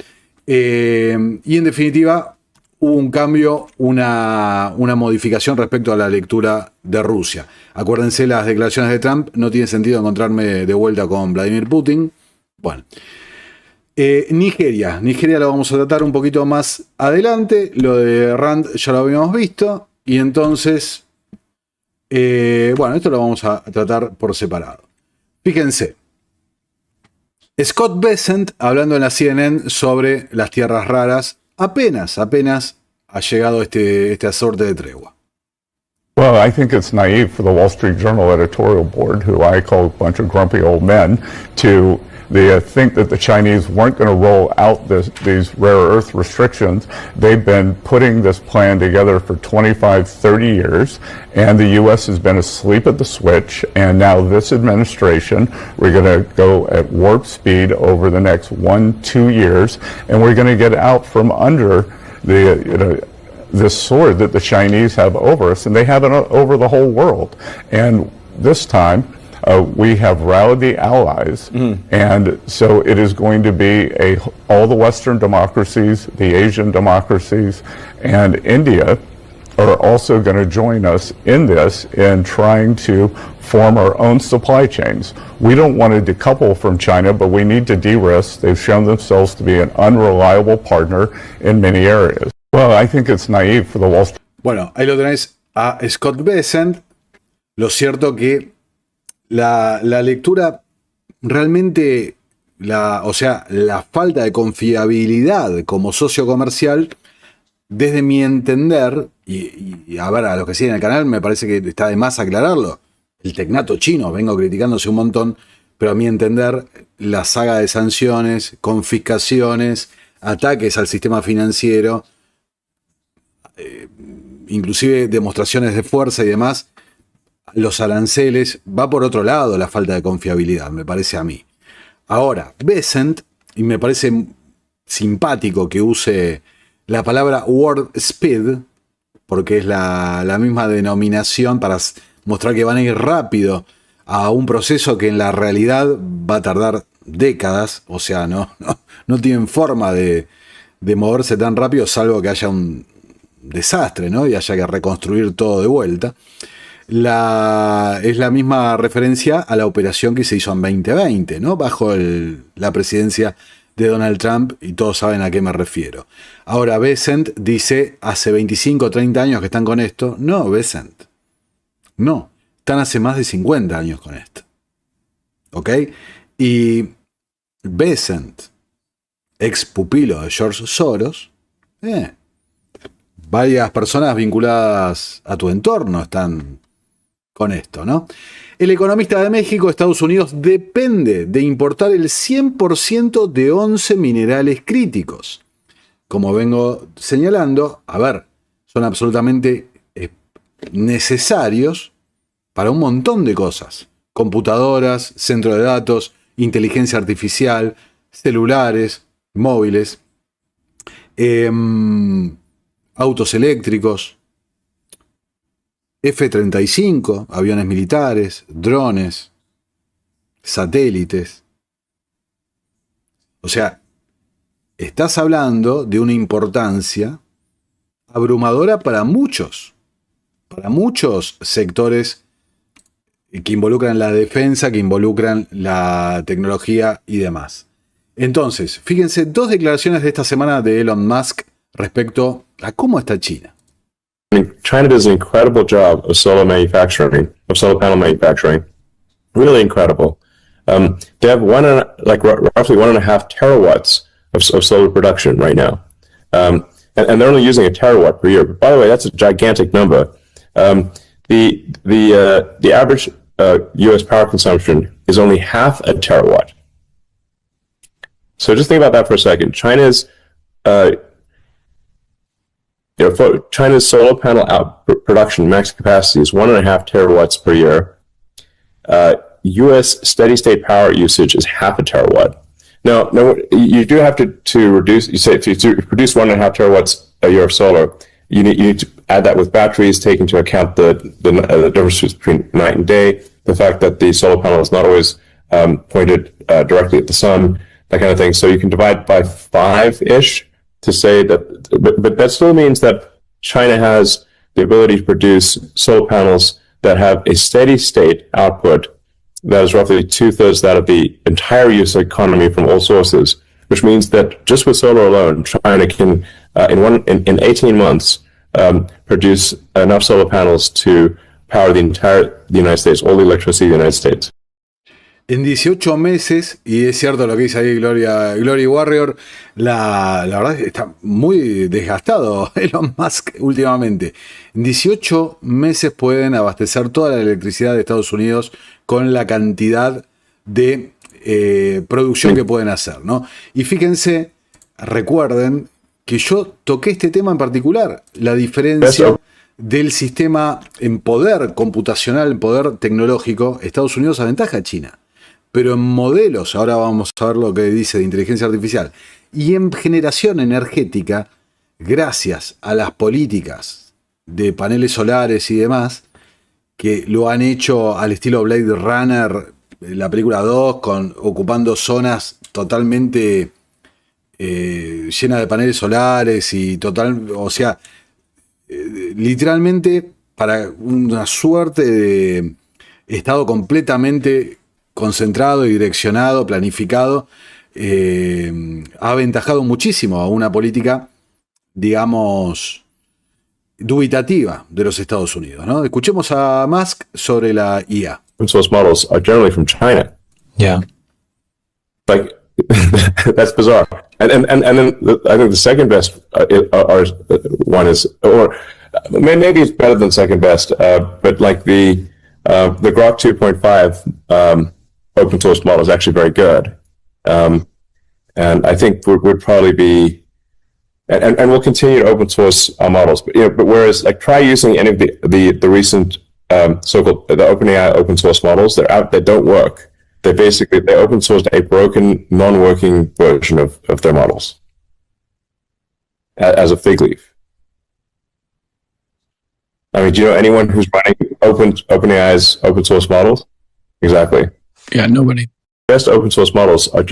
y en definitiva hubo un cambio, una modificación respecto a la lectura de Rusia. Acuérdense, las declaraciones de Trump: no tiene sentido encontrarme de vuelta con Vladimir Putin. Bueno, Nigeria lo vamos a tratar un poquito más adelante. Lo de Rand ya lo habíamos visto. Y entonces, bueno, esto lo vamos a tratar por separado. Fíjense, Scott Bessent, hablando en la CNN sobre las tierras raras, apenas ha llegado este asorte de tregua. Well, I think it's naive for the Wall Street Journal editorial board, who I call a bunch of grumpy old men, to think that the Chinese weren't going to roll out these rare earth restrictions. They've been putting this plan together for 25, 30 years, and the U.S. has been asleep at the switch, and now this administration, we're going to go at warp speed over the next 1-2 years, and we're going to get out from under this sword that the Chinese have over us, and they have it over the whole world. And this time, we have rallied the allies, and so it is going to be all the Western democracies, the Asian democracies, and India are also going to join us in this in trying to form our own supply chains. We don't want to decouple from China, but we need to de-risk. They've shown themselves to be an unreliable partner in many areas. Well, I think it's naive for the Wall Street. Bueno, ahí lo tenés a Scott Bessent. Lo cierto que la lectura realmente, la falta de confiabilidad como socio comercial, desde mi entender, y a ver, a los que siguen el canal, me parece que está de más aclararlo. El tecnato chino, vengo criticándose un montón, pero a mi entender, la saga de sanciones, confiscaciones, ataques al sistema financiero, inclusive demostraciones de fuerza y demás, los aranceles, va por otro lado la falta de confiabilidad, me parece a mí. Ahora, Bessent, y me parece simpático que use la palabra warp speed, porque es la misma denominación para mostrar que van a ir rápido a un proceso que en la realidad va a tardar décadas, o sea, no tienen forma de moverse tan rápido, salvo que haya un desastre, ¿no? Y haya que reconstruir todo de vuelta. Es la misma referencia a la operación que se hizo en 2020, ¿no? Bajo la presidencia de Donald Trump, y todos saben a qué me refiero. Ahora, Bessent dice, hace 25 o 30 años que están con esto. No, Bessent. No, están hace más de 50 años con esto. ¿Ok? Y Bessent, ex pupilo de George Soros, varias personas vinculadas a tu entorno están con esto, ¿no? El economista de México: Estados Unidos depende de importar el 100% de 11 minerales críticos. Como vengo señalando, a ver, son absolutamente necesarios para un montón de cosas. Computadoras, centro de datos, inteligencia artificial, celulares, móviles, autos eléctricos, F-35, aviones militares, drones, satélites. O sea, estás hablando de una importancia abrumadora para muchos sectores que involucran la defensa, que involucran la tecnología y demás. Entonces, fíjense, dos declaraciones de esta semana de Elon Musk respecto a cómo está China. China does an incredible job of solar panel manufacturing, really incredible. They have roughly 1.5 terawatts of solar production right now. And they're only using a terawatt per year. But by the way, that's a gigantic number. The average U.S. power consumption is only half a terawatt. So just think about that for a second. China's solar panel production max capacity is 1.5 terawatts per year. U.S. steady state power usage is half a terawatt. Now you do have to reduce. You say if you produce 1.5 terawatts a year of solar, you need to add that with batteries, take into account the differences between night and day, the fact that the solar panel is not always pointed directly at the sun, that kind of thing. So you can divide by 5-ish to say that, but that still means that China has the ability to produce solar panels that have a steady state output that is roughly 2/3 that of the entire US economy from all sources, which means that just with solar alone, China can, in 18 months, produce enough solar panels to power the United States, all the electricity of the United States. En 18 meses, y es cierto lo que dice ahí Glory Warrior, la verdad es que está muy desgastado Elon Musk últimamente. En 18 meses pueden abastecer toda la electricidad de Estados Unidos con la cantidad de producción que pueden hacer, ¿no? Y fíjense, recuerden que yo toqué este tema en particular, la diferencia del sistema en poder computacional, en poder tecnológico. Estados Unidos aventaja a China. Pero en modelos, ahora vamos a ver lo que dice de inteligencia artificial, y en generación energética, gracias a las políticas de paneles solares y demás, que lo han hecho al estilo Blade Runner, la película 2, ocupando zonas totalmente llenas de paneles solares y literalmente para una suerte de estado completamente concentrado y direccionado, planificado, ha aventajado muchísimo a una política, digamos, dubitativa de los Estados Unidos, ¿no? Escuchemos a Musk sobre la IA. Open source models are generally from China. Yeah. Like, that's bizarre. And then I think the second best one is, or maybe it's better than second best, but like the Grok 2.5 open source model is actually very good. And I think would probably be, and we'll continue to open source our models. But whereas, like, try using any of the recent so-called the OpenAI open source models, they're out, they don't work. They open sourced a broken, non-working version of their models as a fig leaf. I mean, do you know anyone who's running OpenAI's open source models? Exactly. Yeah, nobody. Best open source models are.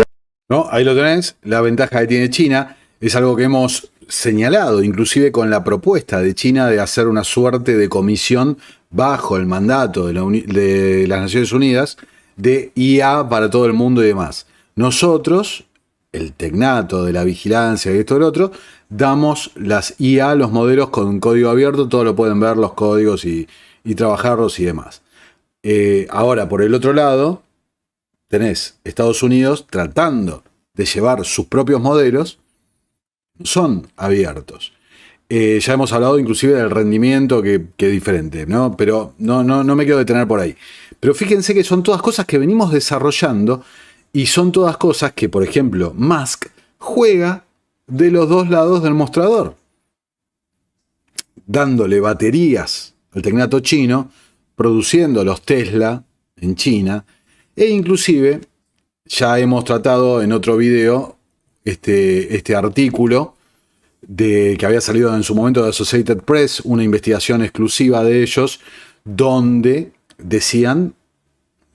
¿No? Ahí lo tenés. La ventaja que tiene China es algo que hemos señalado, inclusive con la propuesta de China de hacer una suerte de comisión bajo el mandato de las Naciones Unidas de IA para todo el mundo y demás. Nosotros, el tecnato de la vigilancia y esto y lo otro, damos las IA, los modelos con código abierto, todos lo pueden ver, los códigos y trabajarlos y demás. Ahora, por el otro lado, tenés Estados Unidos tratando de llevar sus propios modelos, son abiertos. Ya hemos hablado inclusive del rendimiento que es diferente, ¿no? Pero no me quiero detener por ahí. Pero fíjense que son todas cosas que venimos desarrollando y son todas cosas que, por ejemplo, Musk juega de los dos lados del mostrador, dándole baterías al tecnato chino, produciendo los Tesla en China, e inclusive ya hemos tratado en otro video este artículo que había salido en su momento de Associated Press, una investigación exclusiva de ellos, donde decían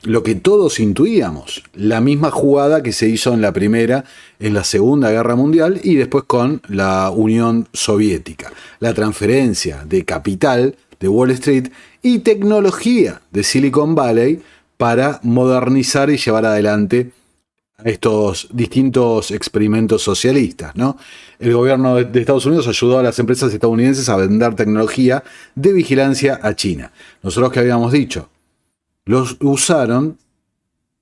lo que todos intuíamos, la misma jugada que se hizo en la Primera, en la Segunda Guerra Mundial y después con la Unión Soviética. La transferencia de capital de Wall Street y tecnología de Silicon Valley para modernizar y llevar adelante a estos distintos experimentos socialistas, ¿no? El gobierno de Estados Unidos ayudó a las empresas estadounidenses a vender tecnología de vigilancia a China. Nosotros que habíamos dicho, los usaron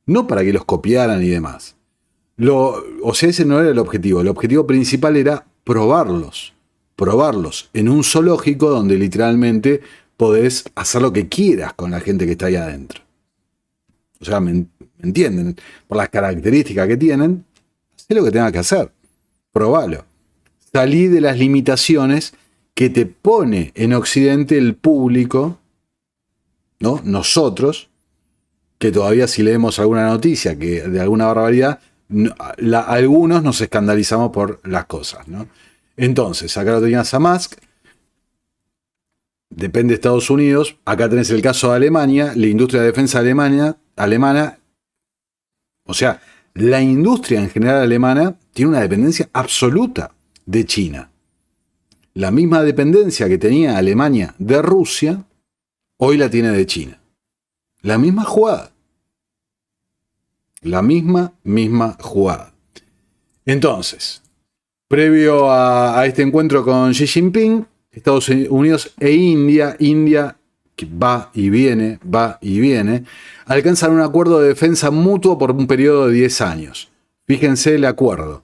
no para que los copiaran y demás. O sea, ese no era el objetivo. El objetivo principal era probarlos en un zoológico donde literalmente podés hacer lo que quieras con la gente que está ahí adentro. O sea, ¿me entienden? Por las características que tienen, hacé lo que tengas que hacer. Probalo. Salí de las limitaciones que te pone en Occidente el público, ¿no? Nosotros, que todavía si leemos alguna noticia que de alguna barbaridad, algunos nos escandalizamos por las cosas, ¿no? Entonces, acá lo tenías a Musk, depende de Estados Unidos, acá tenés el caso de Alemania, la industria de defensa alemana, o sea, la industria en general alemana tiene una dependencia absoluta de China. La misma dependencia que tenía Alemania de Rusia, hoy la tiene de China. La misma jugada. La misma jugada. Entonces, previo a este encuentro con Xi Jinping, Estados Unidos e India, que va y viene, alcanzan un acuerdo de defensa mutuo por un periodo de 10 años. Fíjense el acuerdo.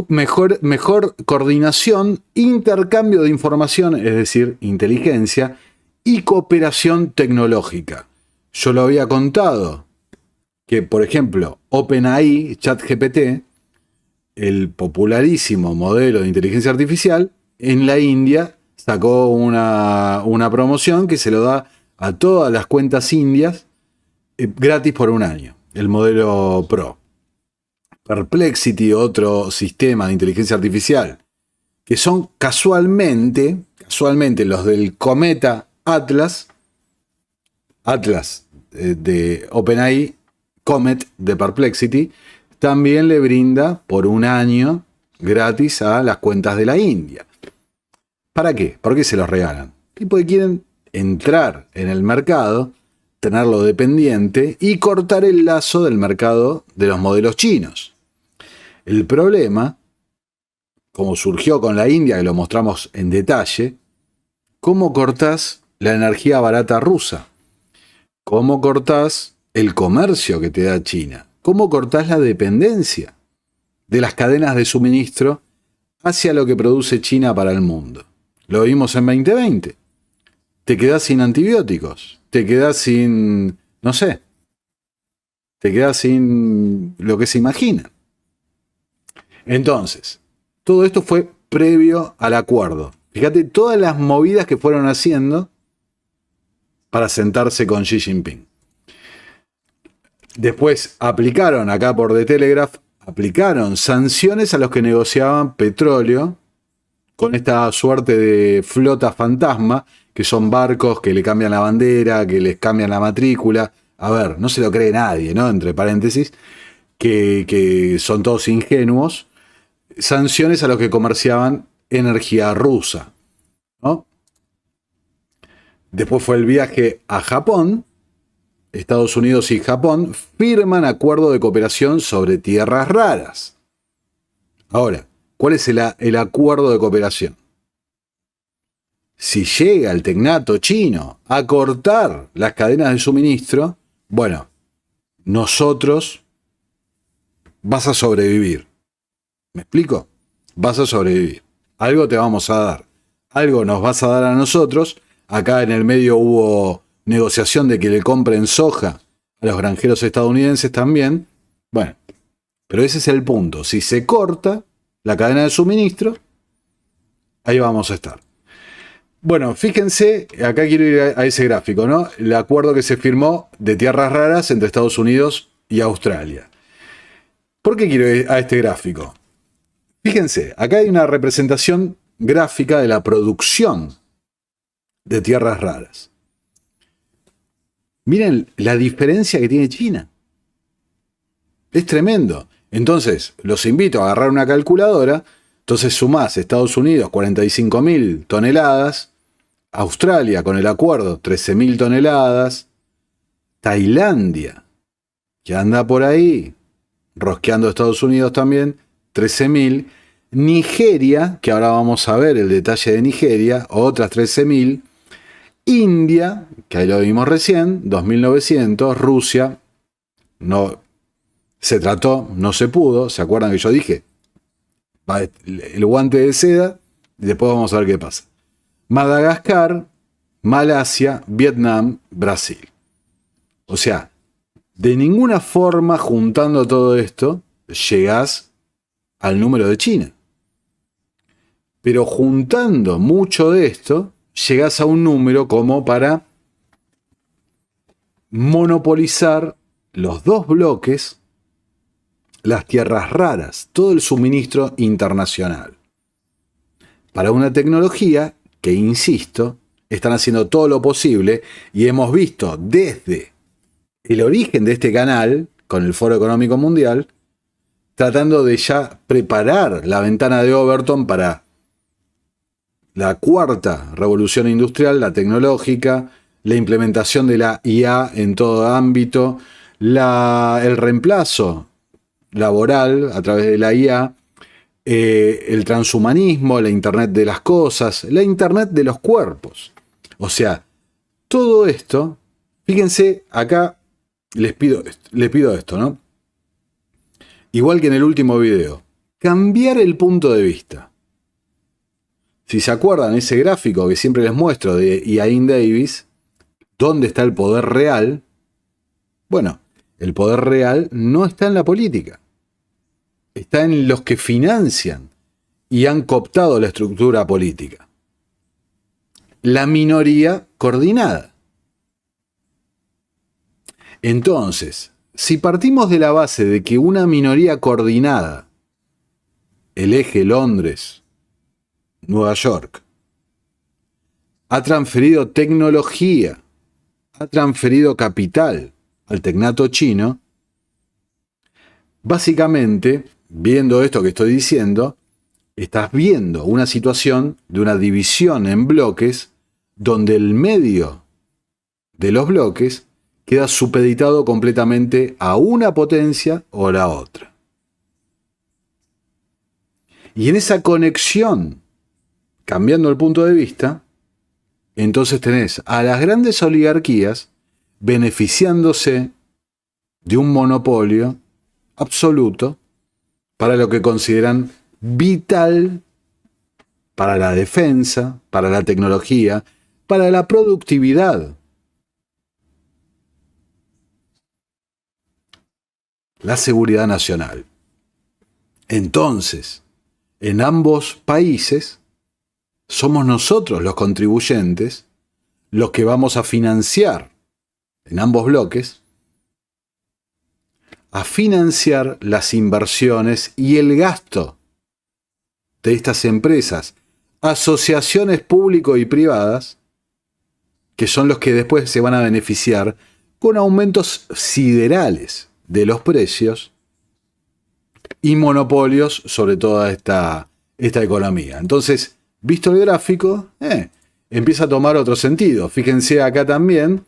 Mejor coordinación, intercambio de información, es decir, inteligencia, y cooperación tecnológica. Yo lo había contado que, por ejemplo, OpenAI, ChatGPT, el popularísimo modelo de inteligencia artificial, en la India sacó una promoción que se lo da a todas las cuentas indias gratis por un año, el modelo Pro. Perplexity, otro sistema de inteligencia artificial, que son casualmente los del cometa Atlas de OpenAI, Comet de Perplexity, también le brinda por un año gratis a las cuentas de la India. ¿Para qué? ¿Por qué se los regalan? Porque quieren entrar en el mercado, tenerlo dependiente y cortar el lazo del mercado de los modelos chinos. El problema, como surgió con la India, que lo mostramos en detalle, ¿cómo cortás la energía barata rusa? ¿Cómo cortás el comercio que te da China? ¿Cómo cortás la dependencia de las cadenas de suministro hacia lo que produce China para el mundo? Lo vimos en 2020. Te quedás sin antibióticos, te quedás sin, no sé, te quedás sin lo que se imagina. Entonces, todo esto fue previo al acuerdo. Fíjate todas las movidas que fueron haciendo para sentarse con Xi Jinping. Después aplicaron, acá por The Telegraph, aplicaron sanciones a los que negociaban petróleo con esta suerte de flota fantasma, que son barcos que le cambian la bandera, que les cambian la matrícula. A ver, no se lo cree nadie, ¿no? Entre paréntesis, que son todos ingenuos. Sanciones a los que comerciaban energía rusa, ¿no? Después fue el viaje a Japón. Estados Unidos y Japón firman acuerdo de cooperación sobre tierras raras. Ahora, ¿cuál es el acuerdo de cooperación? Si llega el tecnato chino a cortar las cadenas de suministro, bueno, nosotros vas a sobrevivir. ¿Me explico? Vas a sobrevivir. Algo te vamos a dar. Algo nos vas a dar a nosotros. Acá en el medio hubo negociación de que le compren soja a los granjeros estadounidenses también. Bueno, pero ese es el punto. Si se corta la cadena de suministro, ahí vamos a estar. Bueno, fíjense, acá quiero ir a ese gráfico, ¿no? El acuerdo que se firmó de tierras raras entre Estados Unidos y Australia. ¿Por qué quiero ir a este gráfico? Fíjense, acá hay una representación gráfica de la producción de tierras raras. Miren la diferencia que tiene China. Es tremendo. Entonces, los invito a agarrar una calculadora. Entonces sumás Estados Unidos 45.000 toneladas, Australia con el acuerdo 13.000 toneladas, Tailandia, que anda por ahí rosqueando a Estados Unidos también, 13.000. Nigeria, que ahora vamos a ver el detalle de Nigeria, otras 13.000. India, que ahí lo vimos recién, 2.900. Rusia, no se trató, no se pudo. ¿Se acuerdan que yo dije? Va el guante de seda y después vamos a ver qué pasa. Madagascar, Malasia, Vietnam, Brasil. O sea, de ninguna forma, juntando todo esto, llegás al número de China. Pero juntando mucho de esto, llegás a un número como para monopolizar los dos bloques, las tierras raras, todo el suministro internacional. Para una tecnología que, insisto, están haciendo todo lo posible y hemos visto desde el origen de este canal, con el Foro Económico Mundial, tratando de ya preparar la ventana de Overton para la cuarta revolución industrial, la tecnológica, la implementación de la IA en todo ámbito, el reemplazo laboral a través de la IA, el transhumanismo, la Internet de las cosas, la Internet de los cuerpos. O sea, todo esto, fíjense, acá les pido esto, ¿no? Igual que en el último video, cambiar el punto de vista. Si se acuerdan, ese gráfico que siempre les muestro de Iain Davis, ¿dónde está el poder real? Bueno, el poder real no está en la política. Está en los que financian y han cooptado la estructura política. La minoría coordinada. Entonces, si partimos de la base de que una minoría coordinada, el eje Londres, Nueva York, ha transferido tecnología, ha transferido capital al tecnato chino, básicamente, viendo esto que estoy diciendo, estás viendo una situación de una división en bloques donde el medio de los bloques queda supeditado completamente a una potencia o a la otra. Y en esa conexión, cambiando el punto de vista, entonces tenés a las grandes oligarquías beneficiándose de un monopolio absoluto para lo que consideran vital para la defensa, para la tecnología, para la productividad. La seguridad nacional. Entonces, en ambos países, somos nosotros los contribuyentes los que vamos a financiar, en ambos bloques, a financiar las inversiones y el gasto de estas empresas, asociaciones público y privadas, que son los que después se van a beneficiar con aumentos siderales de los precios y monopolios sobre toda esta economía. Entonces, visto el gráfico, empieza a tomar otro sentido. Fíjense acá también,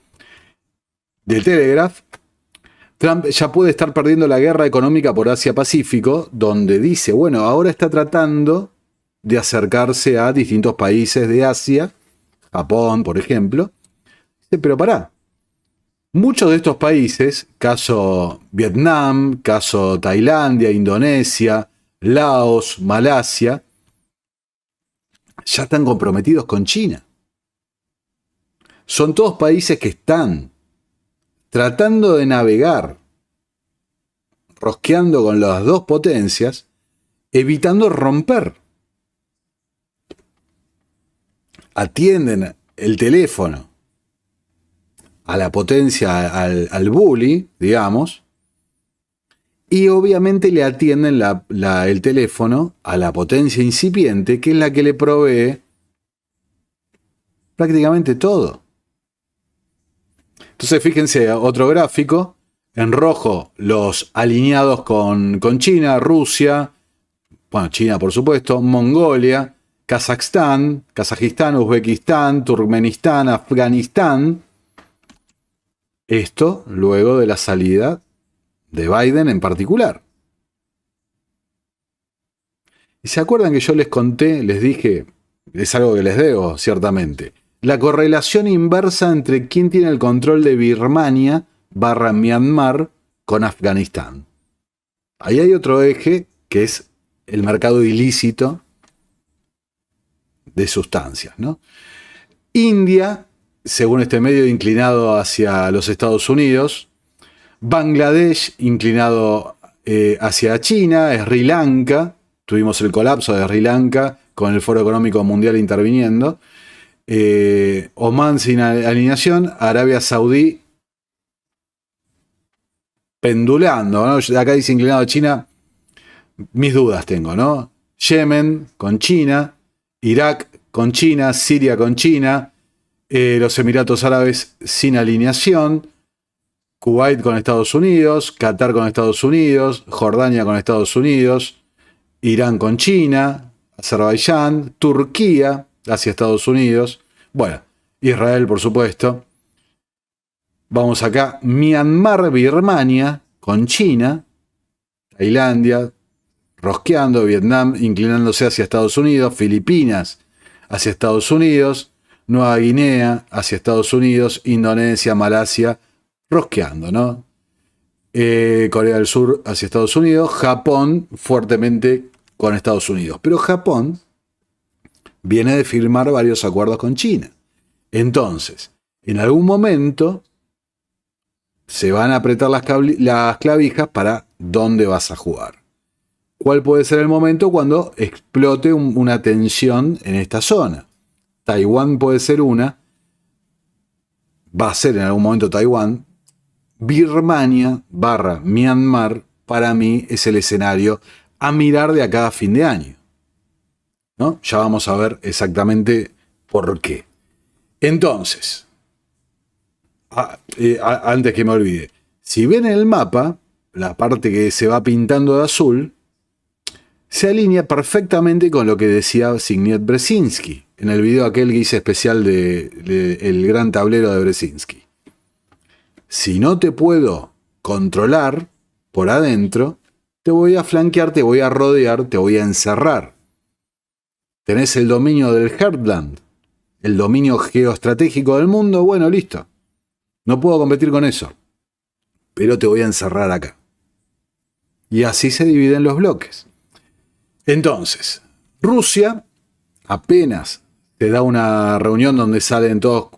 del Telegraph, Trump ya puede estar perdiendo la guerra económica por Asia-Pacífico, donde dice, bueno, ahora está tratando de acercarse a distintos países de Asia, Japón, por ejemplo. Pero pará, muchos de estos países, caso Vietnam, caso Tailandia, Indonesia, Laos, Malasia, ya están comprometidos con China. Son todos países que están tratando de navegar, rosqueando con las dos potencias, evitando romper. Atienden el teléfono a la potencia, al bully, digamos, y obviamente le atienden el teléfono a la potencia incipiente, que es la que le provee prácticamente todo. Entonces fíjense, otro gráfico, en rojo los alineados con China, Rusia, bueno, China por supuesto, Mongolia, Kazajistán, Uzbekistán, Turkmenistán, Afganistán. Esto luego de la salida de Biden en particular. Y se acuerdan que yo les conté, les dije, es algo que les debo, ciertamente, la correlación inversa entre quién tiene el control de Birmania / Myanmar con Afganistán. Ahí hay otro eje que es el mercado ilícito de sustancias, ¿no? India, según este medio, inclinado hacia los Estados Unidos. Bangladesh, inclinado hacia China. Sri Lanka, tuvimos el colapso de Sri Lanka con el Foro Económico Mundial interviniendo. Omán sin alineación. Arabia Saudí pendulando, ¿no? Acá dice inclinado a China. Mis dudas tengo, ¿no? Yemen con China. Irak con China, Siria con China, los Emiratos Árabes sin alineación, Kuwait con Estados Unidos, Qatar con Estados Unidos, Jordania con Estados Unidos, Irán con China, Azerbaiyán, Turquía hacia Estados Unidos, bueno, Israel por supuesto. Vamos acá, Myanmar, Birmania con China, Tailandia, rosqueando, Vietnam inclinándose hacia Estados Unidos, Filipinas hacia Estados Unidos, Nueva Guinea hacia Estados Unidos, Indonesia, Malasia, rosqueando, ¿no? Corea del Sur hacia Estados Unidos, Japón fuertemente con Estados Unidos. Pero Japón viene de firmar varios acuerdos con China. Entonces, en algún momento se van a apretar las clavijas para dónde vas a jugar. ¿Cuál puede ser el momento cuando explote una tensión en esta zona? Taiwán puede ser una. Va a ser en algún momento Taiwán. Birmania / Myanmar, para mí, es el escenario a mirar de acá a fin de año, ¿no? Ya vamos a ver exactamente por qué. Entonces, antes que me olvide, si ven el mapa, la parte que se va pintando de azul, se alinea perfectamente con lo que decía Zbigniew Brzezinski en el video aquel que hice especial de el gran tablero de Brzezinski. Si no te puedo controlar por adentro, te voy a flanquear, te voy a rodear, te voy a encerrar. Tenés el dominio del Heartland, el dominio geoestratégico del mundo, bueno, listo. No puedo competir con eso, pero te voy a encerrar acá. Y así se dividen los bloques. Entonces, Rusia apenas te da una reunión donde salen todos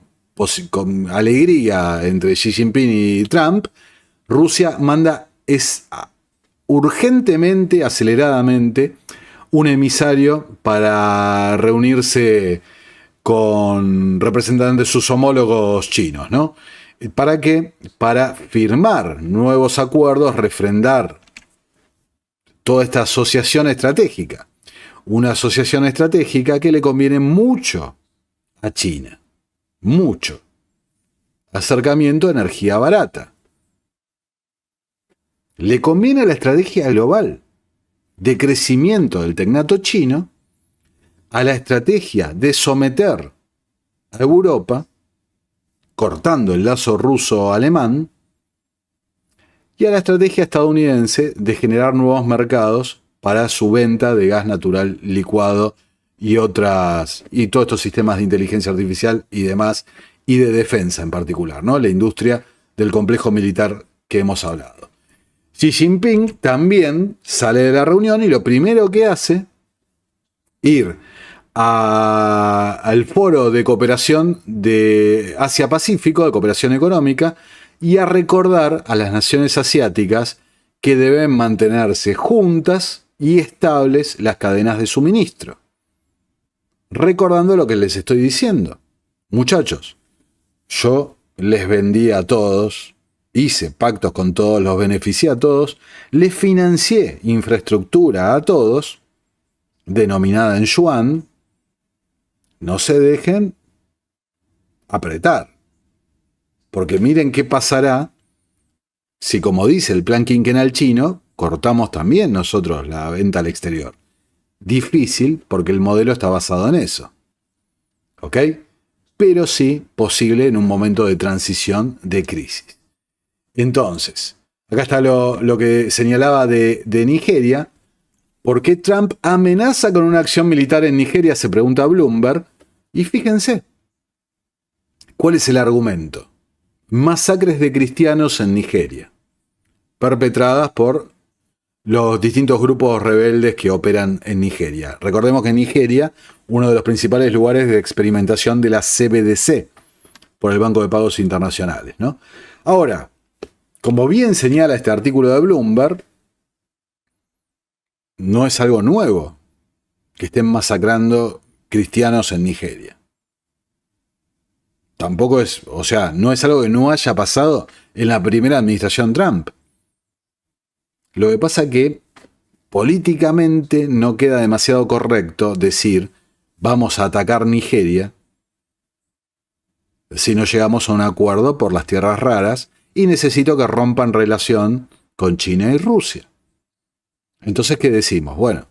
con alegría entre Xi Jinping y Trump. Rusia manda urgentemente, aceleradamente, un emisario para reunirse con representantes de sus homólogos chinos, ¿no? ¿Para qué? Para firmar nuevos acuerdos, refrendar toda esta asociación estratégica. Una asociación estratégica que le conviene mucho a China. Mucho. Acercamiento a energía barata. Le conviene la estrategia global de crecimiento del tecnato chino a la estrategia de someter a Europa, cortando el lazo ruso-alemán, y a la estrategia estadounidense de generar nuevos mercados para su venta de gas natural licuado y todos estos sistemas de inteligencia artificial y demás, y de defensa en particular, ¿no? La industria del complejo militar que hemos hablado. Xi Jinping también sale de la reunión y lo primero que hace ir al foro de cooperación de Asia-Pacífico, de cooperación económica, y a recordar a las naciones asiáticas que deben mantenerse juntas y estables las cadenas de suministro. Recordando lo que les estoy diciendo. Muchachos, yo les vendí a todos, hice pactos con todos, los beneficié a todos, les financié infraestructura a todos, denominada en yuan. No se dejen apretar. Porque miren qué pasará si, como dice el plan quinquenal chino, cortamos también nosotros la venta al exterior. Difícil porque el modelo está basado en eso. ¿Ok? Pero sí posible en un momento de transición de crisis. Entonces, acá está lo que señalaba de Nigeria. ¿Por qué Trump amenaza con una acción militar en Nigeria? Se pregunta Bloomberg. Y fíjense, ¿cuál es el argumento? Masacres de cristianos en Nigeria, perpetradas por los distintos grupos rebeldes que operan en Nigeria. Recordemos que en Nigeria, uno de los principales lugares de experimentación de la CBDC, por el Banco de Pagos Internacionales, ¿no? Ahora, como bien señala este artículo de Bloomberg, no es algo nuevo que estén masacrando cristianos en Nigeria. Tampoco es, o sea, no es algo que no haya pasado en la primera administración Trump. Lo que pasa es que políticamente no queda demasiado correcto decir vamos a atacar Nigeria si no llegamos a un acuerdo por las tierras raras y necesito que rompan relación con China y Rusia. Entonces, ¿qué decimos? Bueno,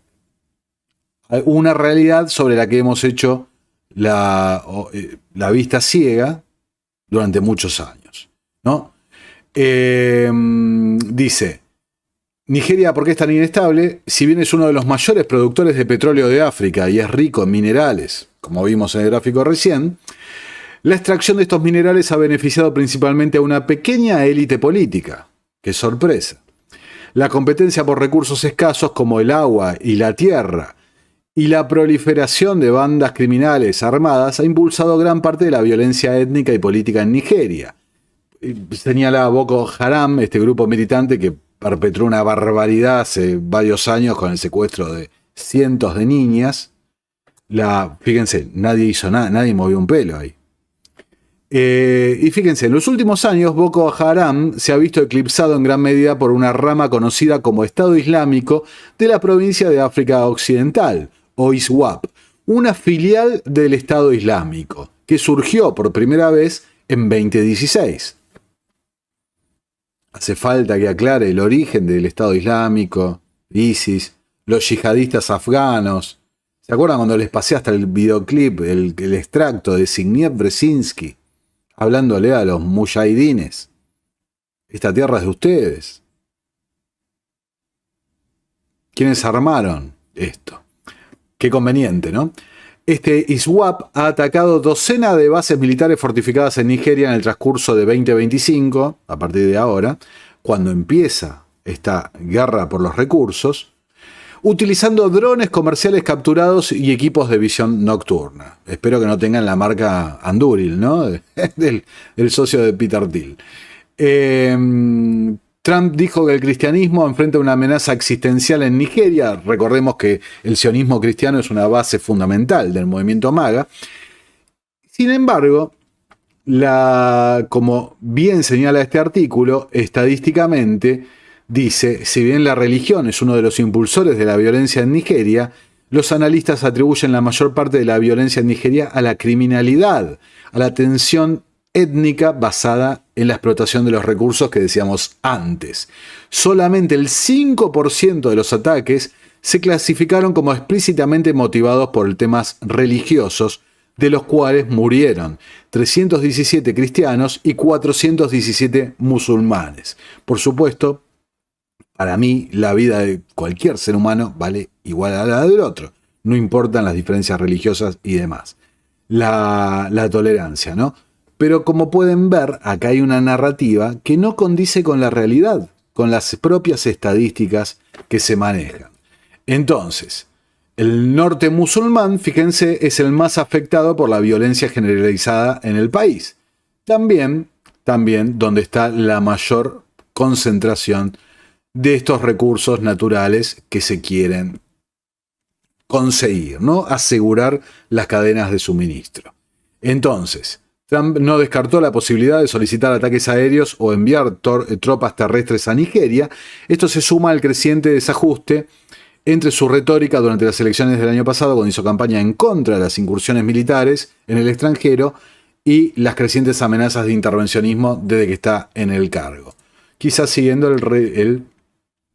hay una realidad sobre la que hemos hecho la vista ciega durante muchos años, ¿no? Dice, Nigeria, ¿por qué es tan inestable? Si bien es uno de los mayores productores de petróleo de África y es rico en minerales, como vimos en el gráfico recién, la extracción de estos minerales ha beneficiado principalmente a una pequeña élite política. ¡Qué sorpresa! La competencia por recursos escasos como el agua y la tierra y la proliferación de bandas criminales armadas ha impulsado gran parte de la violencia étnica y política en Nigeria. Señala Boko Haram, este grupo militante que perpetró una barbaridad hace varios años con el secuestro de cientos de niñas. Fíjense, nadie hizo nada, nadie movió un pelo ahí. Y fíjense, en los últimos años Boko Haram se ha visto eclipsado en gran medida por una rama conocida como Estado Islámico de la provincia de África Occidental, o ISWAP, una filial del Estado Islámico, que surgió por primera vez en 2016. Hace falta que aclare el origen del Estado Islámico, ISIS, los yihadistas afganos. ¿Se acuerdan cuando les pasé hasta el videoclip, el extracto de Zbigniew Brzezinski? Hablándole a los mujahidines. Esta tierra es de ustedes. ¿Quiénes armaron esto? Qué conveniente, ¿no? Este ISWAP ha atacado docenas de bases militares fortificadas en Nigeria en el transcurso de 2025, a partir de ahora, cuando empieza esta guerra por los recursos, utilizando drones comerciales capturados y equipos de visión nocturna. Espero que no tengan la marca Anduril, ¿no? del socio de Peter Thiel. Trump dijo que el cristianismo enfrenta una amenaza existencial en Nigeria. Recordemos que el sionismo cristiano es una base fundamental del movimiento MAGA. Sin embargo, como bien señala este artículo, estadísticamente dice, si bien la religión es uno de los impulsores de la violencia en Nigeria, los analistas atribuyen la mayor parte de la violencia en Nigeria a la criminalidad, a la tensión étnica basada en la explotación de los recursos que decíamos antes. Solamente el 5% de los ataques se clasificaron como explícitamente motivados por temas religiosos, de los cuales murieron 317 cristianos y 417 musulmanes. Por supuesto, para mí, la vida de cualquier ser humano vale igual a la del otro. No importan las diferencias religiosas y demás. La tolerancia, ¿no? Pero como pueden ver, acá hay una narrativa que no condice con la realidad, con las propias estadísticas que se manejan. Entonces, el norte musulmán, fíjense, es el más afectado por la violencia generalizada en el país. También donde está la mayor concentración de estos recursos naturales que se quieren conseguir, ¿no? Asegurar las cadenas de suministro. Entonces, Trump no descartó la posibilidad de solicitar ataques aéreos o enviar tropas terrestres a Nigeria. Esto se suma al creciente desajuste entre su retórica durante las elecciones del año pasado, cuando hizo campaña en contra de las incursiones militares en el extranjero, y las crecientes amenazas de intervencionismo desde que está en el cargo. Quizás siguiendo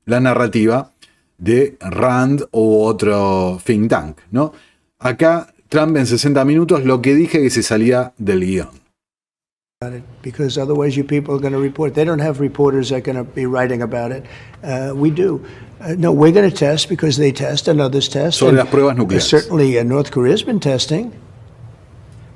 la narrativa de Rand u otro think tank, ¿no? Acá Trump en 60 minutos lo que dije que se salía del guión. Because otherwise you people are going to report. They don't have reporters that are going to be writing about it. We do. No, we're going to test because they test and others test. Sobre las pruebas nucleares. Certainly North Korea's been testing.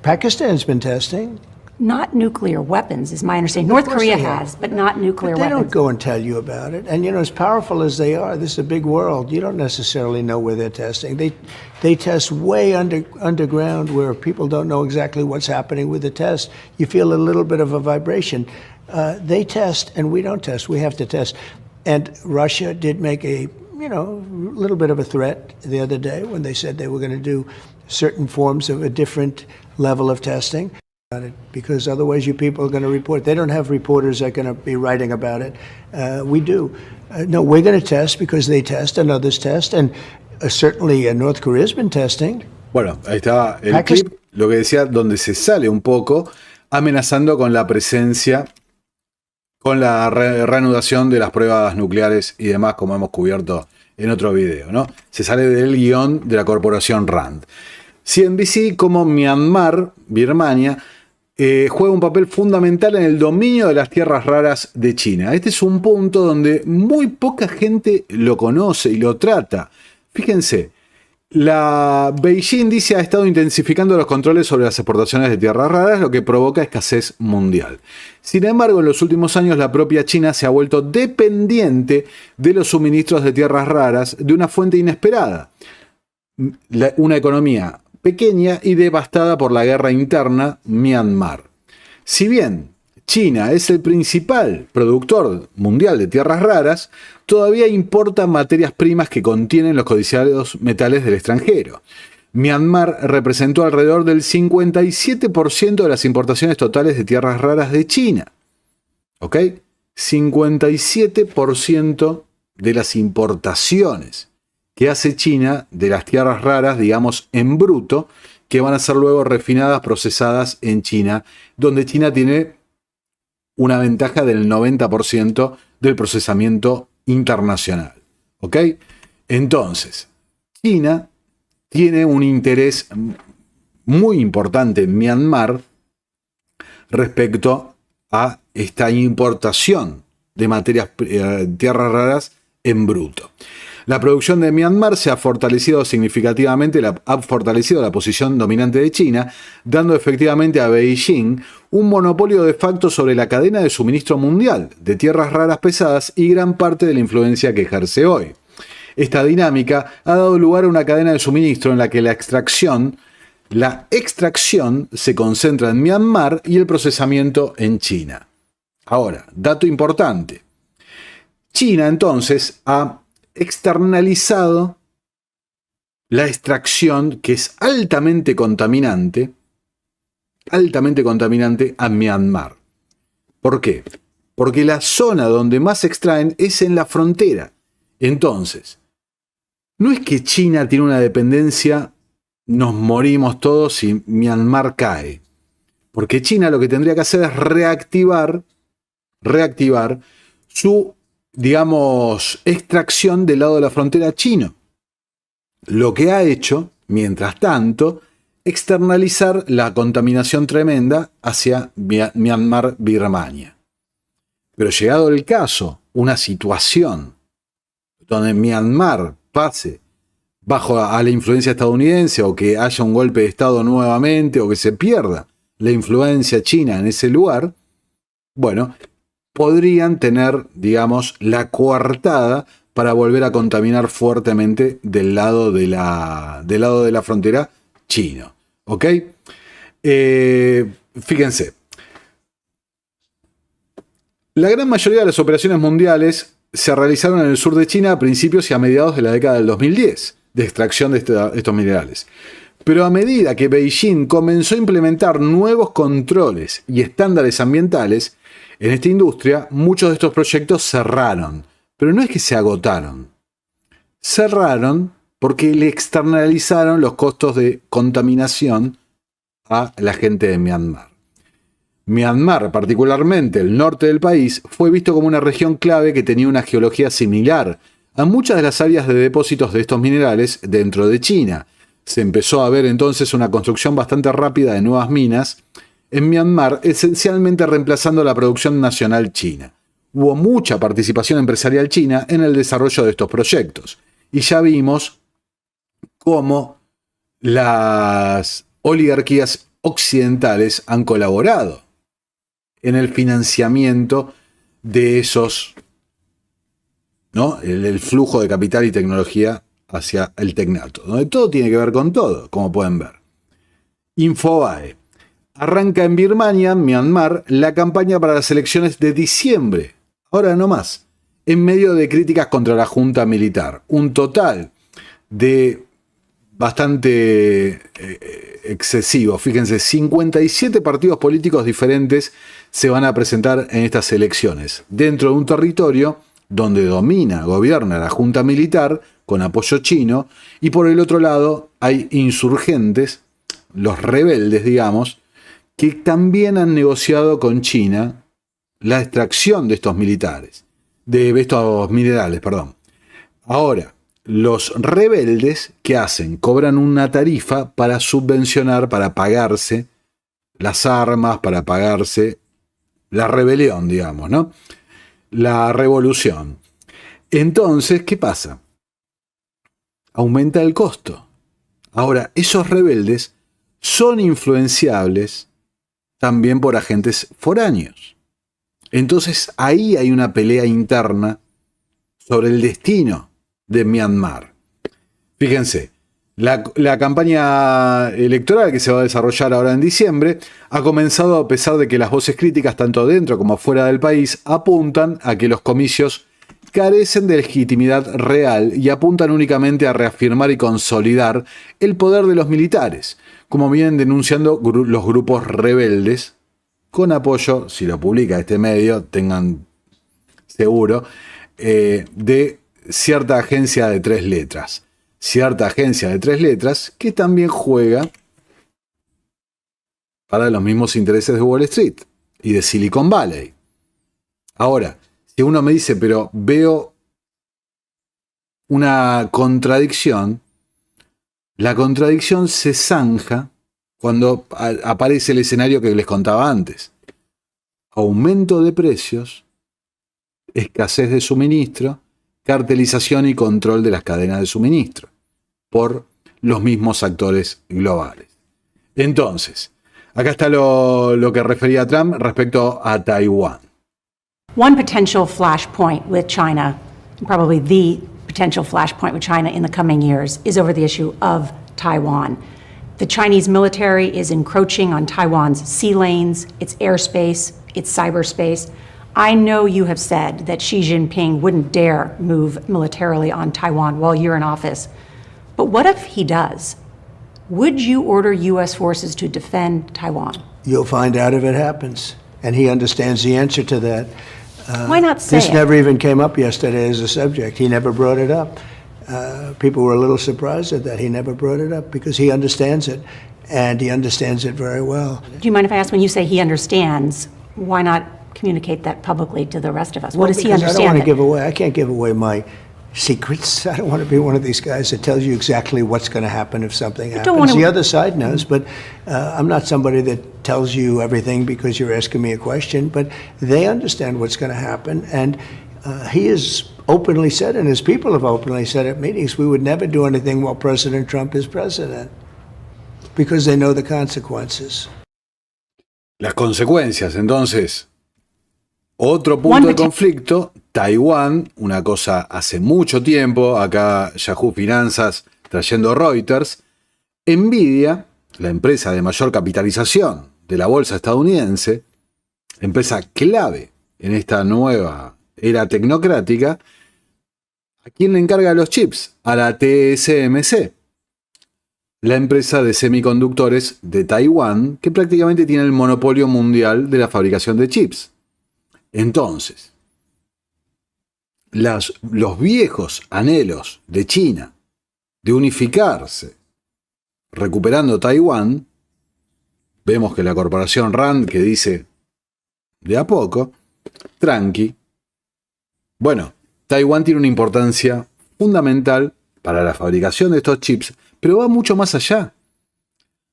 Pakistan's been testing. Not nuclear weapons, is my understanding. North Korea has, but not nuclear They don't weapons. go and tell you about it. And, as powerful as they are, this is a big world. You don't necessarily know where they're testing. They test way underground where people don't know exactly what's happening with the test. You feel a little bit of a vibration. They test, and we don't test. We have to test. And Russia did make a, little bit of a threat the other day when they said they were going to do certain forms of a different level of testing. Because otherwise you people are going to report. They don't have reporters that are going to be writing about it. We do. No, we're going to test because they test and others test. And certainly North Korea's been testing. Bueno, ahí está el clip, lo que decía, donde se sale un poco amenazando con la presencia, con la reanudación de las pruebas nucleares y demás, como hemos cubierto en otro video, ¿no? Se sale del guión de la corporación RAND. CNBC, como Myanmar, Birmania, juega un papel fundamental en el dominio de las tierras raras de China. Este es un punto donde muy poca gente lo conoce y lo trata. Fíjense, la Beijing dice ha estado intensificando los controles sobre las exportaciones de tierras raras, lo que provoca escasez mundial. Sin embargo, en los últimos años la propia China se ha vuelto dependiente de los suministros de tierras raras de una fuente inesperada. Una economía pequeña y devastada por la guerra interna, Myanmar. Si bien China es el principal productor mundial de tierras raras, todavía importa materias primas que contienen los codiciados metales del extranjero. Myanmar representó alrededor del 57% de las importaciones totales de tierras raras de China. ¿Ok? 57% de las importaciones que hace China de las tierras raras, digamos, en bruto, que van a ser luego refinadas, procesadas en China, donde China tiene una ventaja del 90% del procesamiento internacional. ¿Ok? Entonces, China tiene un interés muy importante en Myanmar respecto a esta importación de materias, tierras raras en bruto. La producción de Myanmar se ha fortalecido significativamente, ha fortalecido la posición dominante de China, dando efectivamente a Beijing un monopolio de facto sobre la cadena de suministro mundial de tierras raras pesadas y gran parte de la influencia que ejerce hoy. Esta dinámica ha dado lugar a una cadena de suministro en la que la extracción se concentra en Myanmar y el procesamiento en China. Ahora, dato importante. China entonces ha externalizado la extracción, que es altamente contaminante a Myanmar. ¿Por qué? Porque la zona donde más extraen es en la frontera. Entonces, no es que China tiene una dependencia, nos morimos todos si Myanmar cae. Porque China lo que tendría que hacer es reactivar su, digamos, extracción del lado de la frontera chino. Lo que ha hecho, mientras tanto, externalizar la contaminación tremenda hacia Myanmar, Birmania. Pero llegado el caso, una situación donde Myanmar pase bajo a la influencia estadounidense o que haya un golpe de Estado nuevamente o que se pierda la influencia china en ese lugar, bueno, podrían tener, digamos, la coartada para volver a contaminar fuertemente del lado de la frontera chino. ¿Ok? Fíjense. La gran mayoría de las operaciones mundiales se realizaron en el sur de China a principios y a mediados de la década del 2010, de extracción de estos minerales. Pero a medida que Beijing comenzó a implementar nuevos controles y estándares ambientales en esta industria, muchos de estos proyectos cerraron. Pero no es que se agotaron. Cerraron porque le externalizaron los costos de contaminación a la gente de Myanmar. Myanmar, particularmente el norte del país, fue visto como una región clave que tenía una geología similar a muchas de las áreas de depósitos de estos minerales dentro de China. Se empezó a ver entonces una construcción bastante rápida de nuevas minas en Myanmar, esencialmente reemplazando la producción nacional china. Hubo mucha participación empresarial china en el desarrollo de estos proyectos. Y ya vimos cómo las oligarquías occidentales han colaborado en el financiamiento de esos, ¿no? El flujo de capital y tecnología hacia el tecnato, donde todo tiene que ver con todo, como pueden ver. Infobae. Arranca en Birmania, Myanmar, la campaña para las elecciones de diciembre. Ahora no más. En medio de críticas contra la junta militar. Un total de bastante excesivo. Fíjense, 57 partidos políticos diferentes se van a presentar en estas elecciones. Dentro de un territorio donde gobierna la junta militar con apoyo chino. Y por el otro lado hay insurgentes, los rebeldes, digamos, que también han negociado con China la extracción de estos minerales. Ahora, los rebeldes, ¿qué hacen? Cobran una tarifa para subvencionar, para pagarse las armas, para pagarse la rebelión, digamos, ¿no? La revolución. Entonces, ¿qué pasa? Aumenta el costo. Ahora, esos rebeldes son influenciables también por agentes foráneos. Entonces, ahí hay una pelea interna sobre el destino de Myanmar. Fíjense, la campaña electoral que se va a desarrollar ahora en diciembre ha comenzado a pesar de que las voces críticas tanto dentro como fuera del país apuntan a que los comicios carecen de legitimidad real y apuntan únicamente a reafirmar y consolidar el poder de los militares, como vienen denunciando los grupos rebeldes, con apoyo, si lo publica este medio, tengan seguro, de cierta agencia de 3 letras. Cierta agencia de 3 letras que también juega para los mismos intereses de Wall Street y de Silicon Valley. Ahora, si uno me dice, pero veo una contradicción, la contradicción se zanja cuando aparece el escenario que les contaba antes. Aumento de precios, escasez de suministro, cartelización y control de las cadenas de suministro por los mismos actores globales. Entonces, acá está lo que refería Trump respecto a Taiwán. One potential flashpoint with China, probably the potential flashpoint with China in the coming years, is over the issue of Taiwan. The Chinese military is encroaching on Taiwan's sea lanes, its airspace, its cyberspace. I know you have said that Xi Jinping wouldn't dare move militarily on Taiwan while you're in office. But what if he does? Would you order U.S. forces to defend Taiwan? You'll find out if it happens. And he understands the answer to that. Why not say This it? never even came up yesterday as a subject. He never brought it up. People were a little surprised at that. He never brought it up because he understands it, and he understands it very well. Do you mind if I ask, when you say he understands, why not communicate that publicly to the rest of us? What does he Because understand? I can't give away my secrets. I don't want to be one of these guys that tells you exactly what's going to happen if something don't happens. wanna- The other side knows, but I'm not somebody that tells you everything because you're asking me a question, but they understand what's going to happen, and he has openly said, and his people have openly said at meetings, we would never do anything while President Trump is president, because they know the consequences. Las consecuencias, entonces, otro punto de conflicto, Taiwán, una cosa hace mucho tiempo, acá Yahoo Finanzas trayendo Reuters, Nvidia, la empresa de mayor capitalización de la bolsa estadounidense, empresa clave en esta nueva era tecnocrática, ¿a quién le encarga los chips? A la TSMC, la empresa de semiconductores de Taiwán, que prácticamente tiene el monopolio mundial de la fabricación de chips. Entonces, los viejos anhelos de China de unificarse, recuperando Taiwán, vemos que la corporación RAND que dice de a poco, tranqui. Bueno, Taiwán tiene una importancia fundamental para la fabricación de estos chips, pero va mucho más allá.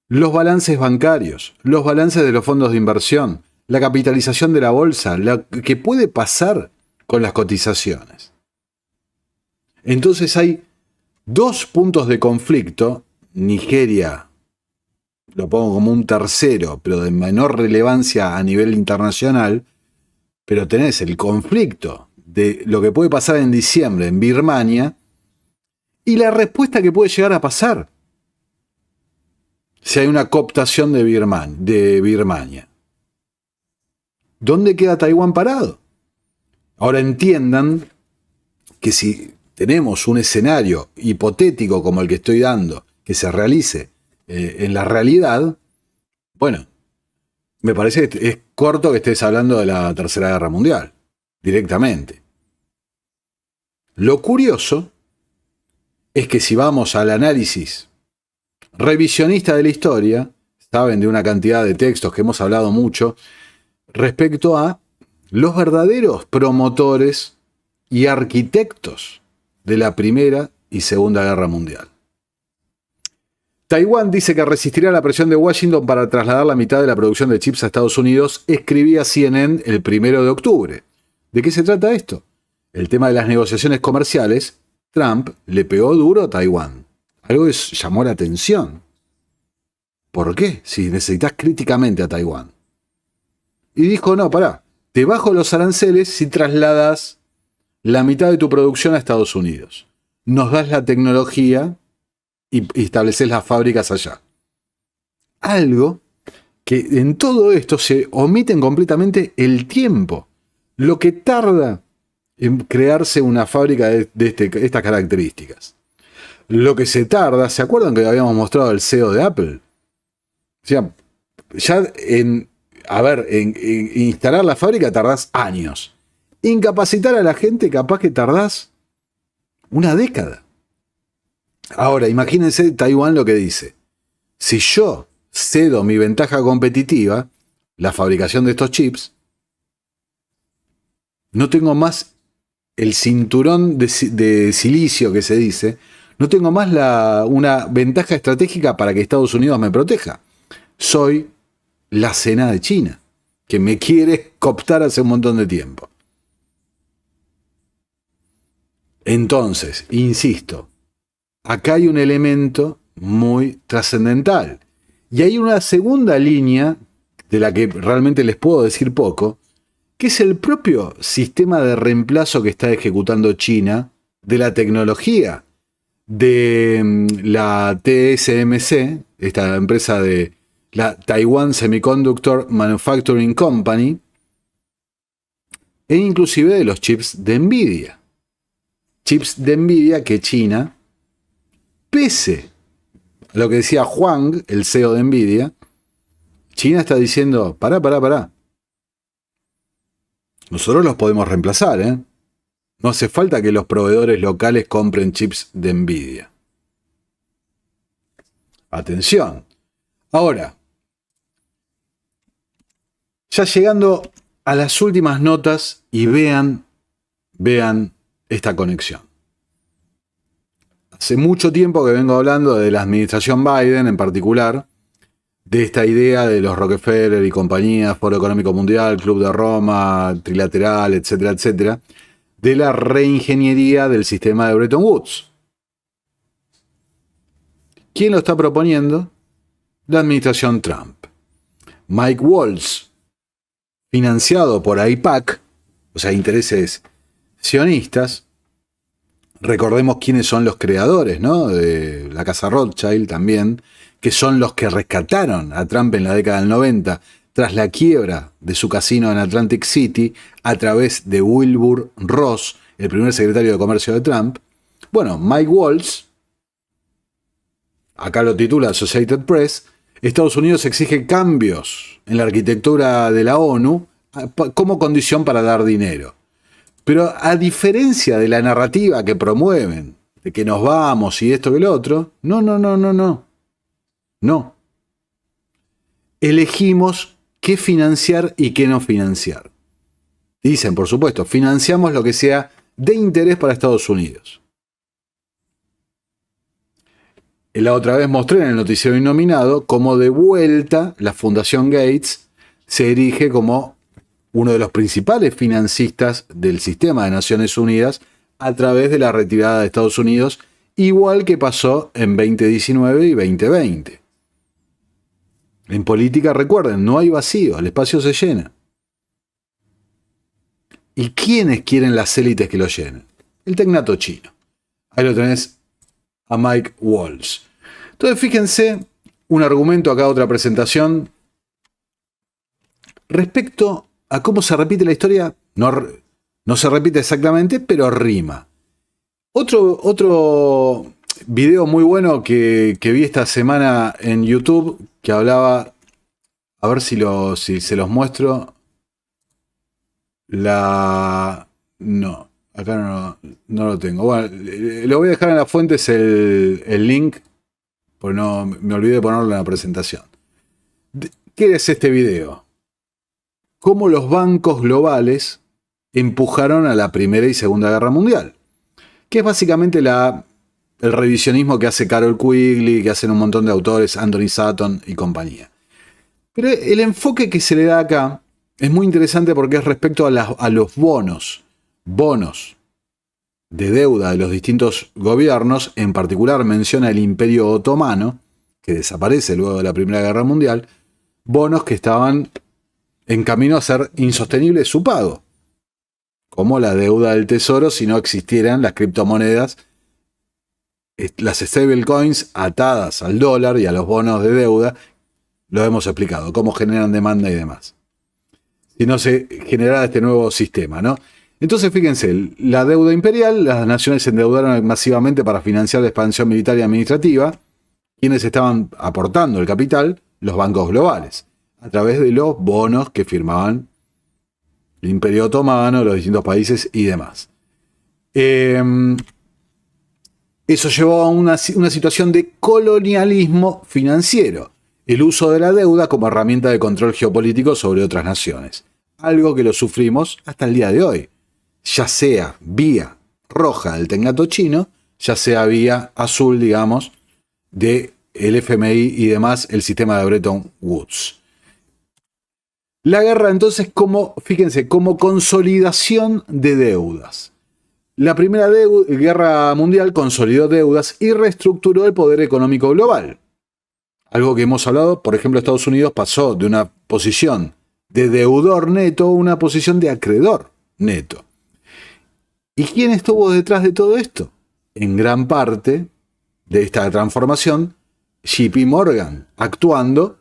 los balances bancarios, los balances de los fondos de inversión, la capitalización de la bolsa, lo que puede pasar con las cotizaciones. Entonces hay dos puntos de conflicto. Nigeria lo pongo como un tercero, pero de menor relevancia a nivel internacional. Pero tenés el conflicto de lo que puede pasar en diciembre en Birmania y la respuesta que puede llegar a pasar si hay una cooptación de Birmania. ¿Dónde queda Taiwán parado? Ahora entiendan que si tenemos un escenario hipotético como el que estoy dando, que se realice en la realidad, bueno, me parece que es corto que estés hablando de la Tercera Guerra Mundial, directamente. Lo curioso es que si vamos al análisis revisionista de la historia, saben de una cantidad de textos que hemos hablado mucho, respecto a los verdaderos promotores y arquitectos de la Primera y Segunda Guerra Mundial. Taiwán dice que resistirá la presión de Washington para trasladar la mitad de la producción de chips a Estados Unidos, escribía CNN el 1 de octubre. ¿De qué se trata esto? El tema de las negociaciones comerciales, Trump le pegó duro a Taiwán. Algo que llamó la atención. ¿Por qué? Si necesitas críticamente a Taiwán. Y dijo, no, pará, te bajo los aranceles si trasladas la mitad de tu producción a Estados Unidos. Nos das la tecnología y estableces las fábricas allá. Algo que en todo esto se omiten completamente el tiempo. Lo que tarda en crearse una fábrica de estas características. Lo que se tarda, ¿se acuerdan que habíamos mostrado el CEO de Apple? O sea, ya en instalar la fábrica tardás años. Incapacitar a la gente capaz que tardás una década. Ahora, imagínense Taiwán lo que dice. Si yo cedo mi ventaja competitiva, la fabricación de estos chips, no tengo más el cinturón de silicio que se dice, no tengo más una ventaja estratégica para que Estados Unidos me proteja. Soy la cena de China, que me quiere cooptar hace un montón de tiempo. Entonces, insisto, acá hay un elemento muy trascendental. Y hay una segunda línea, de la que realmente les puedo decir poco, que es el propio sistema de reemplazo que está ejecutando China de la tecnología de la TSMC, esta empresa de la Taiwan Semiconductor Manufacturing Company, e inclusive de los chips de Nvidia. Chips de Nvidia que China, pese a lo que decía Huang, el CEO de Nvidia, China está diciendo, pará. Nosotros los podemos reemplazar, ¿eh? No hace falta que los proveedores locales compren chips de Nvidia. Atención. Ahora, ya llegando a las últimas notas y vean esta conexión. Hace mucho tiempo que vengo hablando de la administración Biden en particular, de esta idea de los Rockefeller y compañía, Foro Económico Mundial, Club de Roma, Trilateral, etcétera, etcétera, de la reingeniería del sistema de Bretton Woods. ¿Quién lo está proponiendo? La administración Trump. Mike Waltz, financiado por AIPAC, o sea, intereses sionistas. Recordemos quiénes son los creadores, ¿no? De la Casa Rothschild también, que son los que rescataron a Trump en la década del 90 tras la quiebra de su casino en Atlantic City a través de Wilbur Ross, el primer secretario de Comercio de Trump. Bueno, Mike Waltz, acá lo titula Associated Press, Estados Unidos exige cambios en la arquitectura de la ONU como condición para dar dinero. Pero a diferencia de la narrativa que promueven, de que nos vamos y esto que lo otro, no. Elegimos qué financiar y qué no financiar. Dicen, por supuesto, financiamos lo que sea de interés para Estados Unidos. La otra vez mostré en el noticiero Innominado cómo de vuelta la Fundación Gates se erige como uno de los principales financistas del sistema de Naciones Unidas a través de la retirada de Estados Unidos, igual que pasó en 2019 y 2020. En política, recuerden, no hay vacío, el espacio se llena. ¿Y quiénes quieren las élites que lo llenen? El tecnato chino. Ahí lo tenés a Mike Waltz. Entonces, fíjense, un argumento acá, otra presentación. Respecto a cómo se repite la historia, no se repite exactamente, pero rima. Otro video muy bueno que vi esta semana en YouTube, que hablaba, a ver si se los muestro. No, acá no lo tengo. Bueno, lo voy a dejar en las fuentes el link, porque no me olvidé de ponerlo en la presentación. ¿Qué es este video? Cómo los bancos globales empujaron a la Primera y Segunda Guerra Mundial, que es básicamente el revisionismo que hace Carol Quigley, que hacen un montón de autores, Anthony Sutton y compañía. Pero el enfoque que se le da acá es muy interesante porque es respecto a los bonos de deuda de los distintos gobiernos. En particular menciona el Imperio Otomano, que desaparece luego de la Primera Guerra Mundial, bonos que estaban en camino a ser insostenible su pago, como la deuda del tesoro si no existieran las criptomonedas, las stablecoins atadas al dólar y a los bonos de deuda. Lo hemos explicado, cómo generan demanda y demás. Si no se generara este nuevo sistema, ¿no? Entonces, fíjense, la deuda imperial, las naciones se endeudaron masivamente para financiar la expansión militar y administrativa. Quienes estaban aportando el capital, los bancos globales, a través de los bonos que firmaban el Imperio Otomano, los distintos países y demás. Eso llevó a una situación de colonialismo financiero, el uso de la deuda como herramienta de control geopolítico sobre otras naciones, algo que lo sufrimos hasta el día de hoy, ya sea vía roja del tecnato chino, ya sea vía azul, digamos, del FMI y demás, el sistema de Bretton Woods. La guerra, entonces, fíjense, como consolidación de deudas. La Primera Guerra Mundial consolidó deudas y reestructuró el poder económico global. Algo que hemos hablado, por ejemplo, Estados Unidos pasó de una posición de deudor neto a una posición de acreedor neto. ¿Y quién estuvo detrás de todo esto? En gran parte de esta transformación, JP Morgan, actuando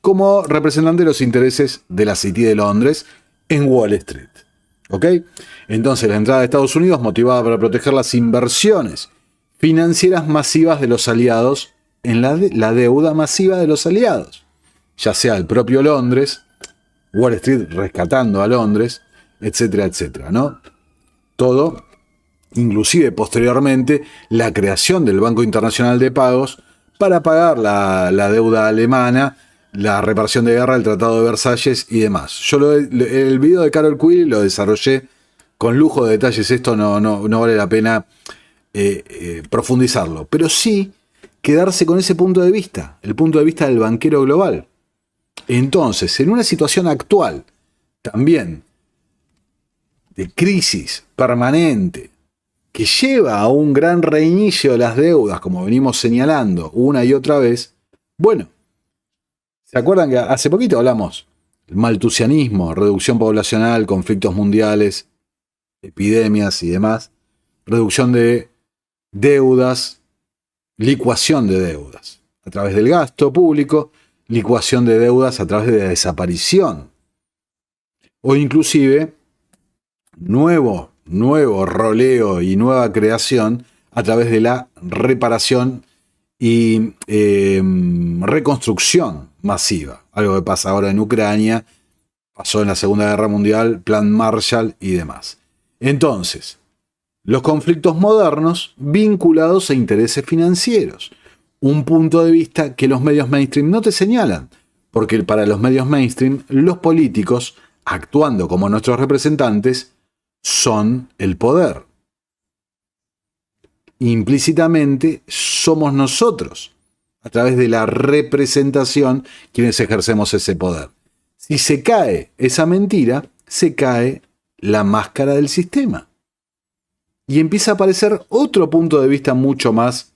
como representante de los intereses de la City de Londres en Wall Street. ¿Ok? Entonces, la entrada de Estados Unidos motivada para proteger las inversiones financieras masivas de los aliados en la deuda masiva de los aliados, ya sea el propio Londres, Wall Street rescatando a Londres, etcétera, etcétera, ¿no? Todo, inclusive posteriormente, la creación del Banco Internacional de Pagos para pagar la deuda alemana, la reparación de guerra, el Tratado de Versalles y demás. El video de Carol Quigley lo desarrollé con lujo de detalles. Esto no vale la pena profundizarlo, pero sí quedarse con ese punto de vista, el punto de vista del banquero global. Entonces, en una situación actual, también de crisis permanente, que lleva a un gran reinicio de las deudas, como venimos señalando una y otra vez, bueno, ¿se acuerdan que hace poquito hablamos? El maltusianismo, reducción poblacional, conflictos mundiales, epidemias y demás, reducción de deudas, licuación de deudas a través del gasto público, licuación de deudas a través de la desaparición, o inclusive nuevo roleo y nueva creación a través de la reparación y reconstrucción masiva. Algo que pasa ahora en Ucrania, pasó en la Segunda Guerra Mundial, Plan Marshall y demás. Entonces, los conflictos modernos vinculados a intereses financieros. Un punto de vista que los medios mainstream no te señalan, porque para los medios mainstream, los políticos, actuando como nuestros representantes, son el poder. implícitamente somos nosotros, a través de la representación, quienes ejercemos ese poder. Si se cae esa mentira, se cae la máscara del sistema. Y empieza a aparecer otro punto de vista mucho más,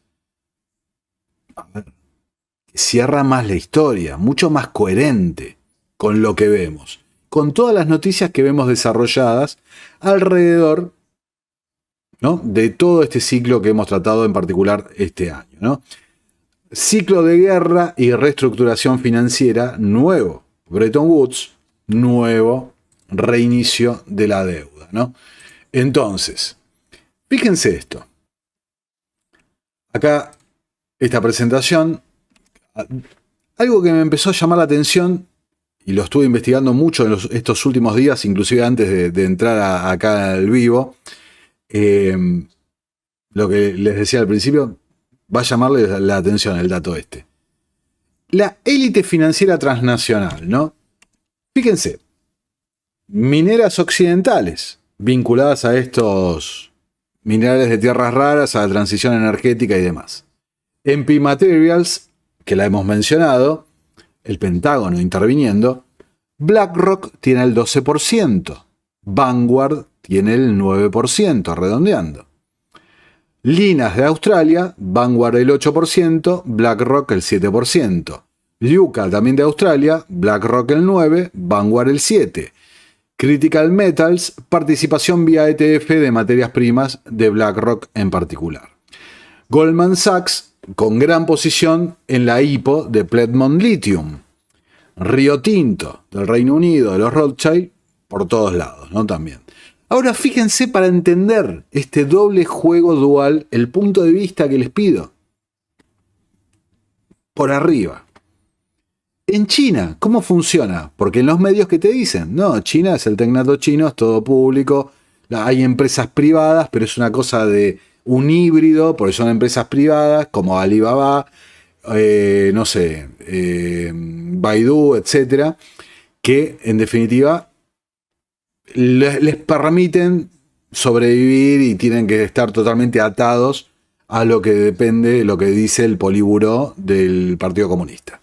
que cierra más la historia, mucho más coherente con lo que vemos, con todas las noticias que vemos desarrolladas alrededor, ¿no?, de todo este ciclo que hemos tratado en particular este año, ¿no? Ciclo de guerra y reestructuración financiera nuevo. Bretton Woods, nuevo reinicio de la deuda, ¿no? Entonces, fíjense esto. Acá, esta presentación, algo que me empezó a llamar la atención, y lo estuve investigando mucho en estos últimos días, inclusive antes de entrar acá al vivo, lo que les decía al principio, va a llamarle la atención el dato este. La élite financiera transnacional, ¿no? Fíjense, mineras occidentales vinculadas a estos minerales de tierras raras, a la transición energética y demás. MP Materials, que la hemos mencionado, el Pentágono interviniendo, BlackRock tiene el 12%, Vanguard tiene el 9%, redondeando. Linas de Australia, Vanguard el 8%, BlackRock el 7%. Yucca también de Australia, BlackRock el 9%, Vanguard el 7%. Critical Metals, participación vía ETF de materias primas de BlackRock en particular. Goldman Sachs, con gran posición en la IPO de Piedmont Lithium. Río Tinto, del Reino Unido, de los Rothschild, por todos lados, ¿no? También. Ahora fíjense, para entender este doble juego dual, el punto de vista que les pido. Por arriba. En China, ¿cómo funciona? Porque en los medios que te dicen, no, China es el tecnato chino, es todo público, hay empresas privadas, pero es una cosa de un híbrido, porque son empresas privadas como Alibaba, no sé, Baidu, etcétera, que en definitiva les permiten sobrevivir y tienen que estar totalmente atados a lo que depende, lo que dice el Politburó del Partido Comunista.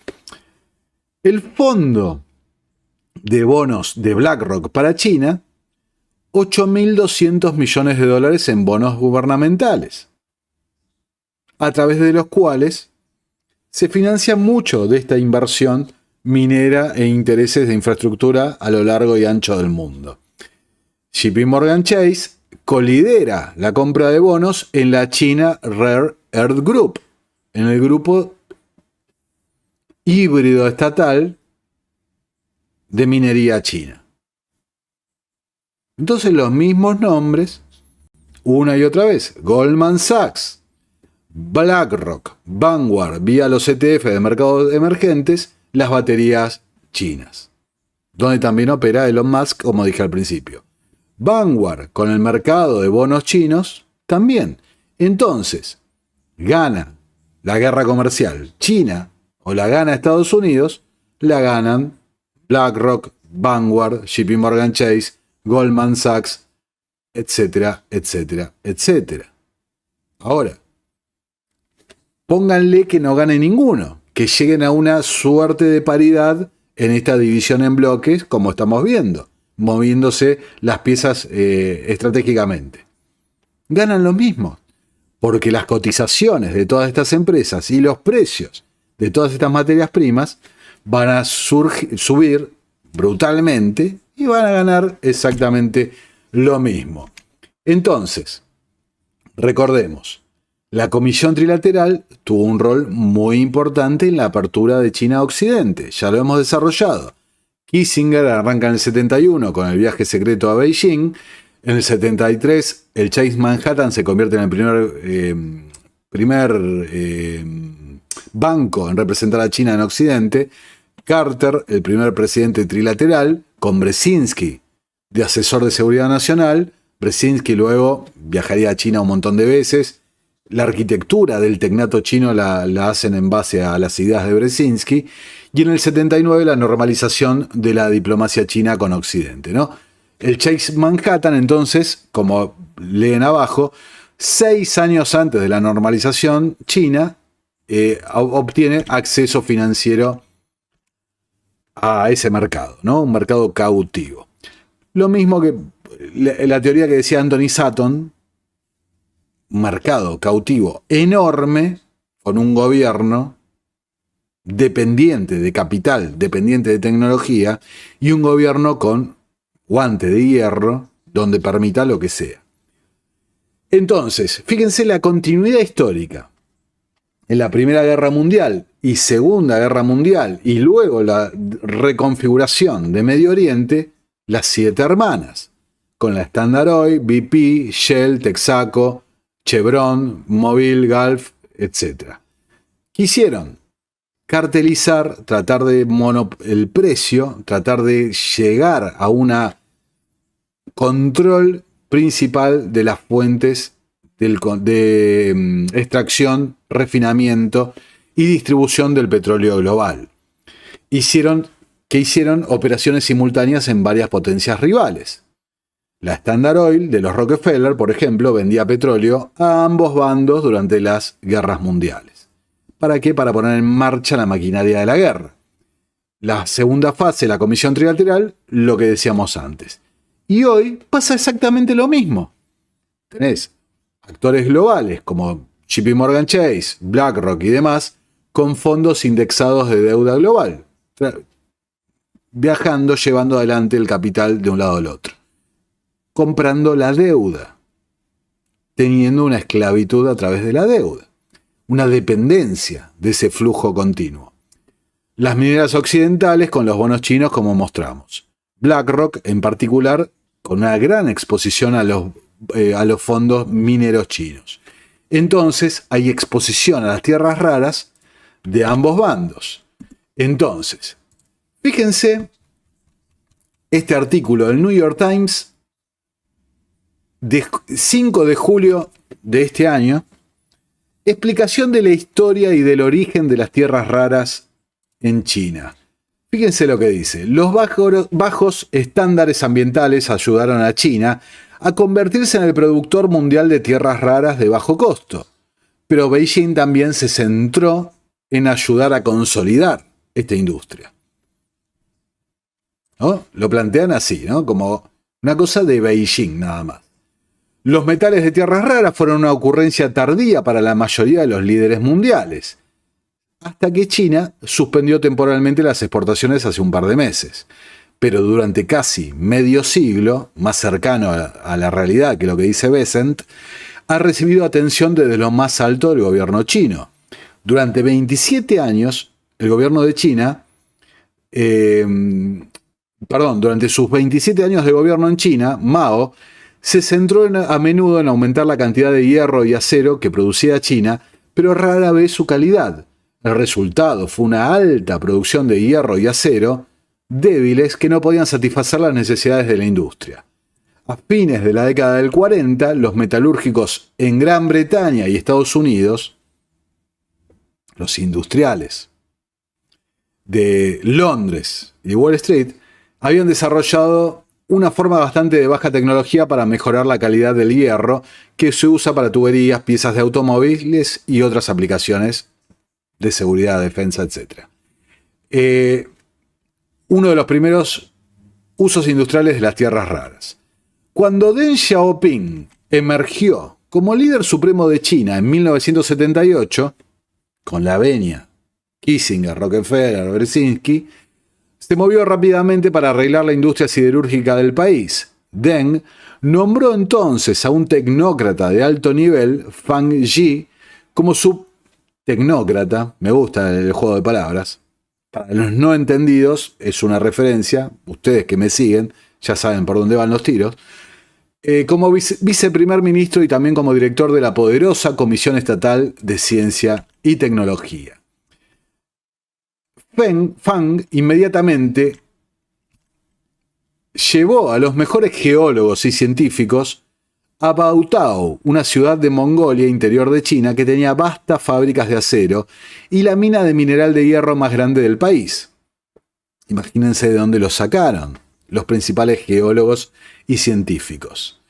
El fondo de bonos de BlackRock para China, 8.200 millones de dólares en bonos gubernamentales, a través de los cuales se financia mucho de esta inversión minera e intereses de infraestructura a lo largo y ancho del mundo. JP Morgan Chase colidera la compra de bonos en la China Rare Earth Group, en el grupo híbrido estatal de minería china. Entonces los mismos nombres, una y otra vez, Goldman Sachs, BlackRock, Vanguard, vía los ETF de mercados emergentes, las baterías chinas, donde también opera Elon Musk, como dije al principio. Vanguard, con el mercado de bonos chinos, también. Entonces, gana la guerra comercial China o la gana Estados Unidos, la ganan BlackRock, Vanguard, JP Morgan Chase, Goldman Sachs, etcétera, etcétera, etcétera. Ahora, pónganle que no gane ninguno, que lleguen a una suerte de paridad en esta división en bloques, como estamos viendo, moviéndose las piezas estratégicamente. Ganan lo mismo, porque las cotizaciones de todas estas empresas y los precios de todas estas materias primas van a subir brutalmente y van a ganar exactamente lo mismo. Entonces, recordemos, la Comisión Trilateral tuvo un rol muy importante en la apertura de China a Occidente, ya lo hemos desarrollado. Kissinger arranca en el 71 con el viaje secreto a Beijing, en el 73 el Chase Manhattan se convierte en el primer banco en representar a China en Occidente. Carter, el primer presidente trilateral, con Brzezinski de asesor de seguridad nacional. Brzezinski luego viajaría a China un montón de veces. La arquitectura del tecnato chino la hacen en base a las ideas de Brzezinski. Y en el 79 la normalización de la diplomacia china con Occidente, ¿no? El Chase Manhattan, entonces, como leen abajo, 6 años antes de la normalización, China obtiene acceso financiero a ese mercado, ¿no? Un mercado cautivo. Lo mismo que la teoría que decía Anthony Sutton, un mercado cautivo enorme con un gobierno dependiente de capital, dependiente de tecnología, y un gobierno con guante de hierro donde permita lo que sea. Entonces, fíjense la continuidad histórica. En la Primera Guerra Mundial y Segunda Guerra Mundial y luego la reconfiguración de Medio Oriente, las 7 hermanas, con la Standard Oil, BP, Shell, Texaco, Chevron, Mobil, Gulf, etc. Quisieron cartelizar, tratar de el precio, tratar de llegar a un control principal de las fuentes de extracción, refinamiento y distribución del petróleo global. Hicieron operaciones simultáneas en varias potencias rivales. La Standard Oil de los Rockefeller, por ejemplo, vendía petróleo a ambos bandos durante las guerras mundiales. ¿Para qué? Para poner en marcha la maquinaria de la guerra. La segunda fase, la Comisión Trilateral, lo que decíamos antes. Y hoy pasa exactamente lo mismo. Tenés actores globales como JP Morgan Chase, BlackRock y demás, con fondos indexados de deuda global, viajando, llevando adelante el capital de un lado al otro, comprando la deuda, teniendo una esclavitud a través de la deuda, una dependencia de ese flujo continuo. Las mineras occidentales con los bonos chinos, como mostramos. BlackRock, en particular, con una gran exposición a los fondos mineros chinos. Entonces, hay exposición a las tierras raras de ambos bandos. Entonces, fíjense este artículo del New York Times de 5 de julio de este año, explicación de la historia y del origen de las tierras raras en China. Fíjense lo que dice. Los bajos estándares ambientales ayudaron a China a convertirse en el productor mundial de tierras raras de bajo costo. Pero Beijing también se centró en ayudar a consolidar esta industria, ¿no? Lo plantean así, ¿no? Como una cosa de Beijing nada más. Los metales de tierras raras fueron una ocurrencia tardía para la mayoría de los líderes mundiales, hasta que China suspendió temporalmente las exportaciones hace un par de meses. Pero durante casi medio siglo, más cercano a la realidad que lo que dice Besant, ha recibido atención desde lo más alto del gobierno chino. Durante 27 años, el gobierno de China, durante sus 27 años de gobierno en China, Mao se centró a menudo en aumentar la cantidad de hierro y acero que producía China, pero rara vez su calidad. El resultado fue una alta producción de hierro y acero, débiles que no podían satisfacer las necesidades de la industria. A fines de la década del 40, los metalúrgicos en Gran Bretaña y Estados Unidos, los industriales de Londres y Wall Street, habían desarrollado una forma bastante de baja tecnología para mejorar la calidad del hierro que se usa para tuberías, piezas de automóviles y otras aplicaciones de seguridad, defensa, etc. Uno de los primeros usos industriales de las tierras raras. Cuando Deng Xiaoping emergió como líder supremo de China en 1978, con la venia Kissinger, Rockefeller, Brzezinski, se movió rápidamente para arreglar la industria siderúrgica del país. Deng nombró entonces a un tecnócrata de alto nivel, Fang Yi, como su tecnócrata, me gusta el juego de palabras. Para los no entendidos, es una referencia, ustedes que me siguen ya saben por dónde van los tiros, como viceprimer ministro y también como director de la poderosa Comisión Estatal de Ciencia y Tecnología. Fang inmediatamente llevó a los mejores geólogos y científicos a Baotao, una ciudad de Mongolia, interior de China, que tenía vastas fábricas de acero y la mina de mineral de hierro más grande del país. Imagínense de dónde los sacaron los principales geólogos y científicos.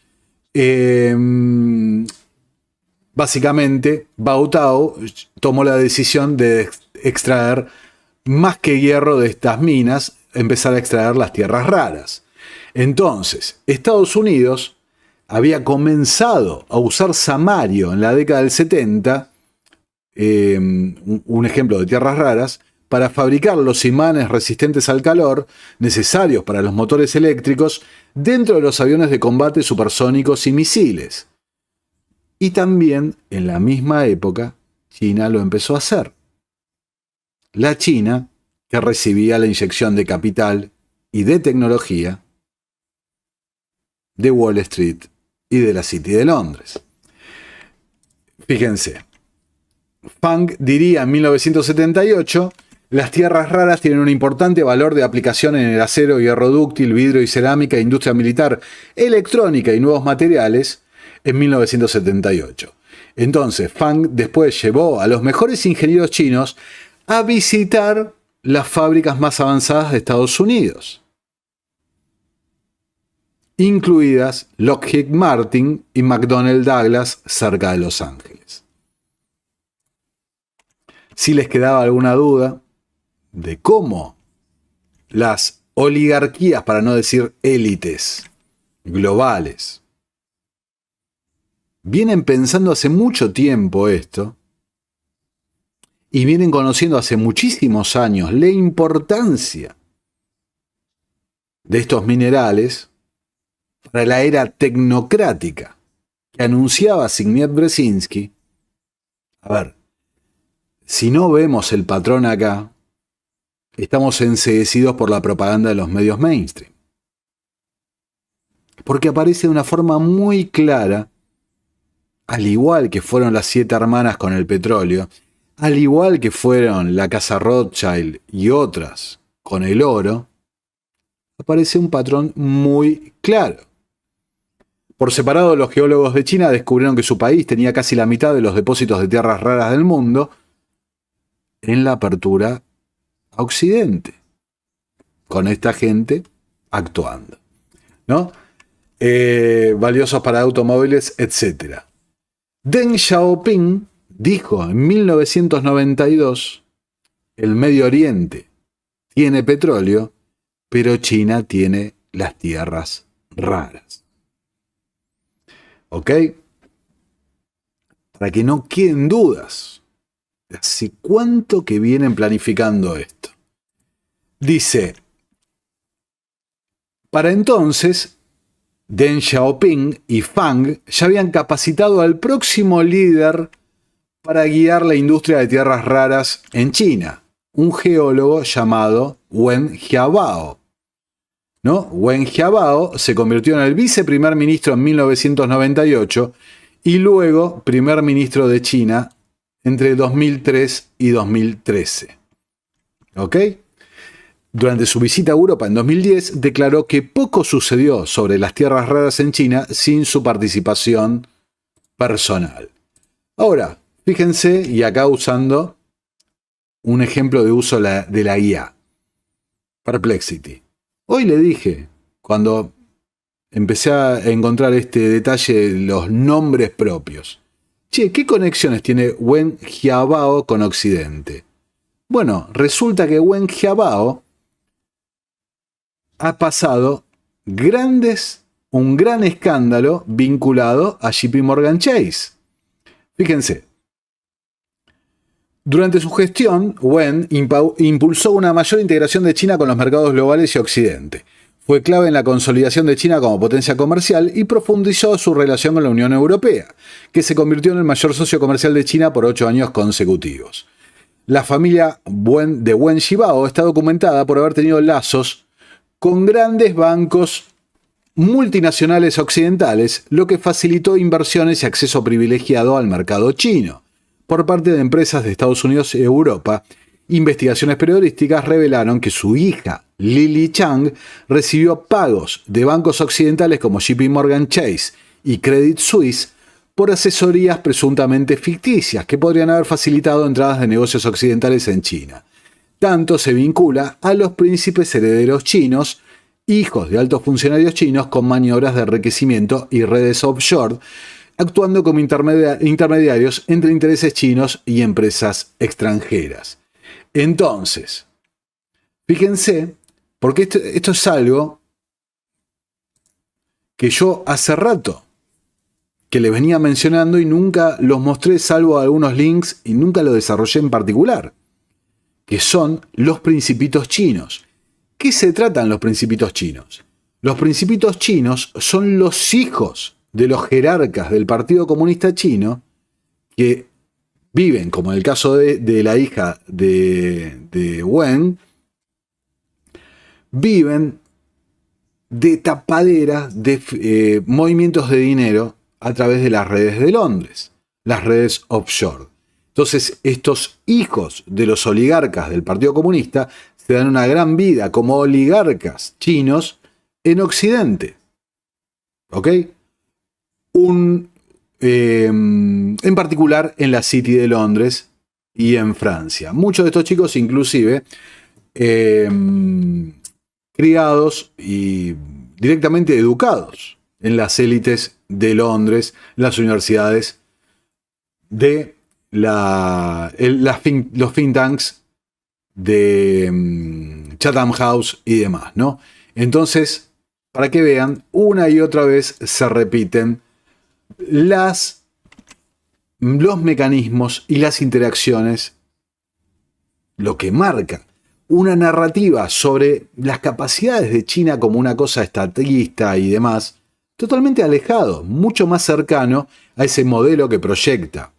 básicamente, Bautao tomó la decisión de extraer más que hierro de estas minas, empezar a extraer las tierras raras. Entonces, Estados Unidos había comenzado a usar samario en la década del 70, un ejemplo de tierras raras, para fabricar los imanes resistentes al calor necesarios para los motores eléctricos dentro de los aviones de combate supersónicos y misiles. Y también, en la misma época, China lo empezó a hacer. La China, que recibía la inyección de capital y de tecnología de Wall Street y de la City de Londres. Fíjense, Fang diría en 1978, las tierras raras tienen un importante valor de aplicación en el acero, hierro dúctil, vidrio y cerámica, industria militar, electrónica y nuevos materiales en 1978. Entonces, Fang después llevó a los mejores ingenieros chinos a visitar las fábricas más avanzadas de Estados Unidos, incluidas Lockheed Martin y McDonnell Douglas cerca de Los Ángeles. Si les quedaba alguna duda de cómo las oligarquías, para no decir élites globales, vienen pensando hace mucho tiempo esto y vienen conociendo hace muchísimos años la importancia de estos minerales para la era tecnocrática que anunciaba Zbigniew Brzezinski. A ver, si no vemos el patrón acá, estamos enceguecidos por la propaganda de los medios mainstream. Porque aparece de una forma muy clara, al igual que fueron las 7 hermanas con el petróleo, al igual que fueron la Casa Rothschild y otras con el oro, aparece un patrón muy claro. Por separado, los geólogos de China descubrieron que su país tenía casi la mitad de los depósitos de tierras raras del mundo en la apertura a Occidente, con esta gente actuando, ¿no? Valiosos para automóviles, etc. Deng Xiaoping dijo en 1992, el Medio Oriente tiene petróleo, pero China tiene las tierras raras. ¿Ok? Para que no queden dudas, ¿hace cuánto que vienen planificando esto? Dice, para entonces, Deng Xiaoping y Fang ya habían capacitado al próximo líder para guiar la industria de tierras raras en China, un geólogo llamado Wen Jiabao. ¿No? Wen Jiabao se convirtió en el viceprimer ministro en 1998 y luego primer ministro de China entre 2003 y 2013. ¿Ok? Durante su visita a Europa en 2010 declaró que poco sucedió sobre las tierras raras en China sin su participación personal. Ahora, fíjense, y acá usando un ejemplo de uso de la IA, Perplexity. Hoy le dije, cuando empecé a encontrar este detalle de los nombres propios, che, ¿qué conexiones tiene Wen Jiabao con Occidente? Bueno, resulta que Wen Jiabao ha pasado un gran escándalo vinculado a JP Morgan Chase. Fíjense, durante su gestión, Wen impulsó una mayor integración de China con los mercados globales y Occidente. Fue clave en la consolidación de China como potencia comercial y profundizó su relación con la Unión Europea, que se convirtió en el mayor socio comercial de China por 8 años consecutivos. La familia de Wen Jiabao está documentada por haber tenido lazos con grandes bancos multinacionales occidentales, lo que facilitó inversiones y acceso privilegiado al mercado chino. Por parte de empresas de Estados Unidos y Europa, investigaciones periodísticas revelaron que su hija, Lily Chang, recibió pagos de bancos occidentales como JP Morgan Chase y Credit Suisse por asesorías presuntamente ficticias que podrían haber facilitado entradas de negocios occidentales en China. Tanto se vincula a los príncipes herederos chinos, hijos de altos funcionarios chinos con maniobras de enriquecimiento y redes offshore, actuando como intermediarios entre intereses chinos y empresas extranjeras. Entonces, fíjense, porque esto es algo que yo hace rato que les venía mencionando y nunca los mostré, salvo algunos links, y nunca lo desarrollé en particular, que son los principitos chinos. ¿Qué se tratan los principitos chinos? Los principitos chinos son los hijos de los jerarcas del Partido Comunista Chino que viven, como en el caso de la hija de Wen, viven de tapaderas de movimientos de dinero a través de las redes de Londres, las redes offshore. Entonces, estos hijos de los oligarcas del Partido Comunista se dan una gran vida como oligarcas chinos en Occidente. ¿Ok? En particular en la City de Londres y en Francia. Muchos de estos chicos, inclusive, criados y directamente educados en las élites de Londres, las universidades de los think tanks de Chatham House y demás, ¿no? Entonces, para que vean, una y otra vez se repiten los mecanismos y las interacciones, lo que marca una narrativa sobre las capacidades de China como una cosa estatista y demás, totalmente alejado, mucho más cercano a ese modelo que proyecta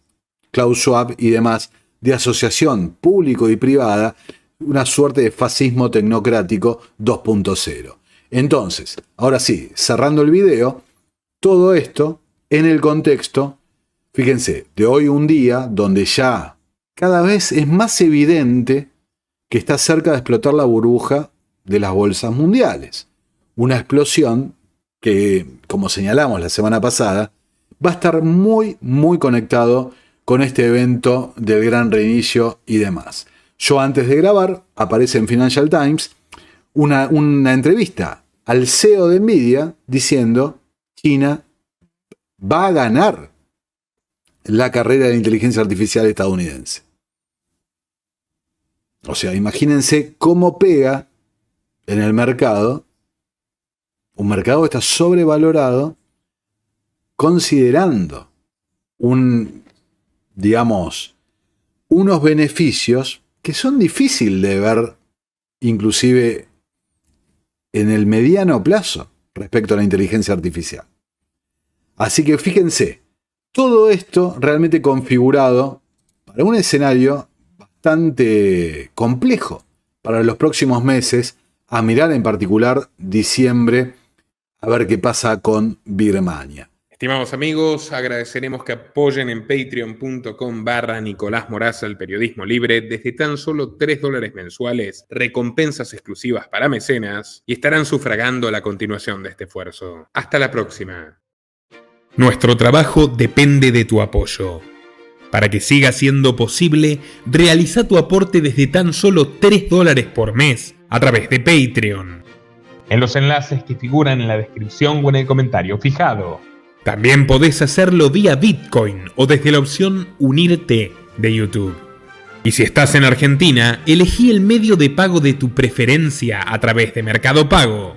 Klaus Schwab y demás de asociación público y privada, una suerte de fascismo tecnocrático 2.0. Entonces, ahora sí, cerrando el video, todo esto en el contexto, fíjense, de hoy un día donde ya cada vez es más evidente que está cerca de explotar la burbuja de las bolsas mundiales. Una explosión que, como señalamos la semana pasada, va a estar muy, muy conectado con este evento del gran reinicio y demás. Yo antes de grabar, aparece en Financial Times una entrevista al CEO de Nvidia diciendo China va a ganar la carrera de la inteligencia artificial estadounidense. O sea, imagínense cómo pega en el mercado, un mercado que está sobrevalorado, considerando unos beneficios que son difíciles de ver, inclusive en el mediano plazo, respecto a la inteligencia artificial. Así que fíjense, todo esto realmente configurado para un escenario bastante complejo para los próximos meses, a mirar en particular diciembre, a ver qué pasa con Birmania. Estimados amigos, agradeceremos que apoyen en patreon.com/Nicolás Moraza el periodismo libre desde tan solo $3 mensuales, recompensas exclusivas para mecenas, y estarán sufragando la continuación de este esfuerzo. Hasta la próxima. Nuestro trabajo depende de tu apoyo. Para que siga siendo posible, realiza tu aporte desde tan solo $3 por mes a través de Patreon, en los enlaces que figuran en la descripción o en el comentario fijado. También podés hacerlo vía Bitcoin o desde la opción Unirte de YouTube. Y si estás en Argentina, elegí el medio de pago de tu preferencia a través de Mercado Pago.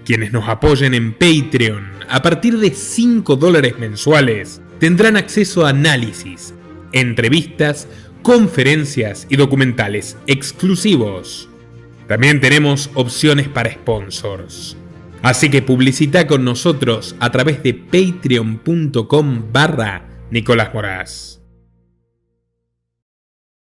Quienes nos apoyen en Patreon a partir de $5 mensuales tendrán acceso a análisis, entrevistas, conferencias y documentales exclusivos. También tenemos opciones para sponsors. Así que publicita con nosotros a través de patreon.com/Nicolás Moraz.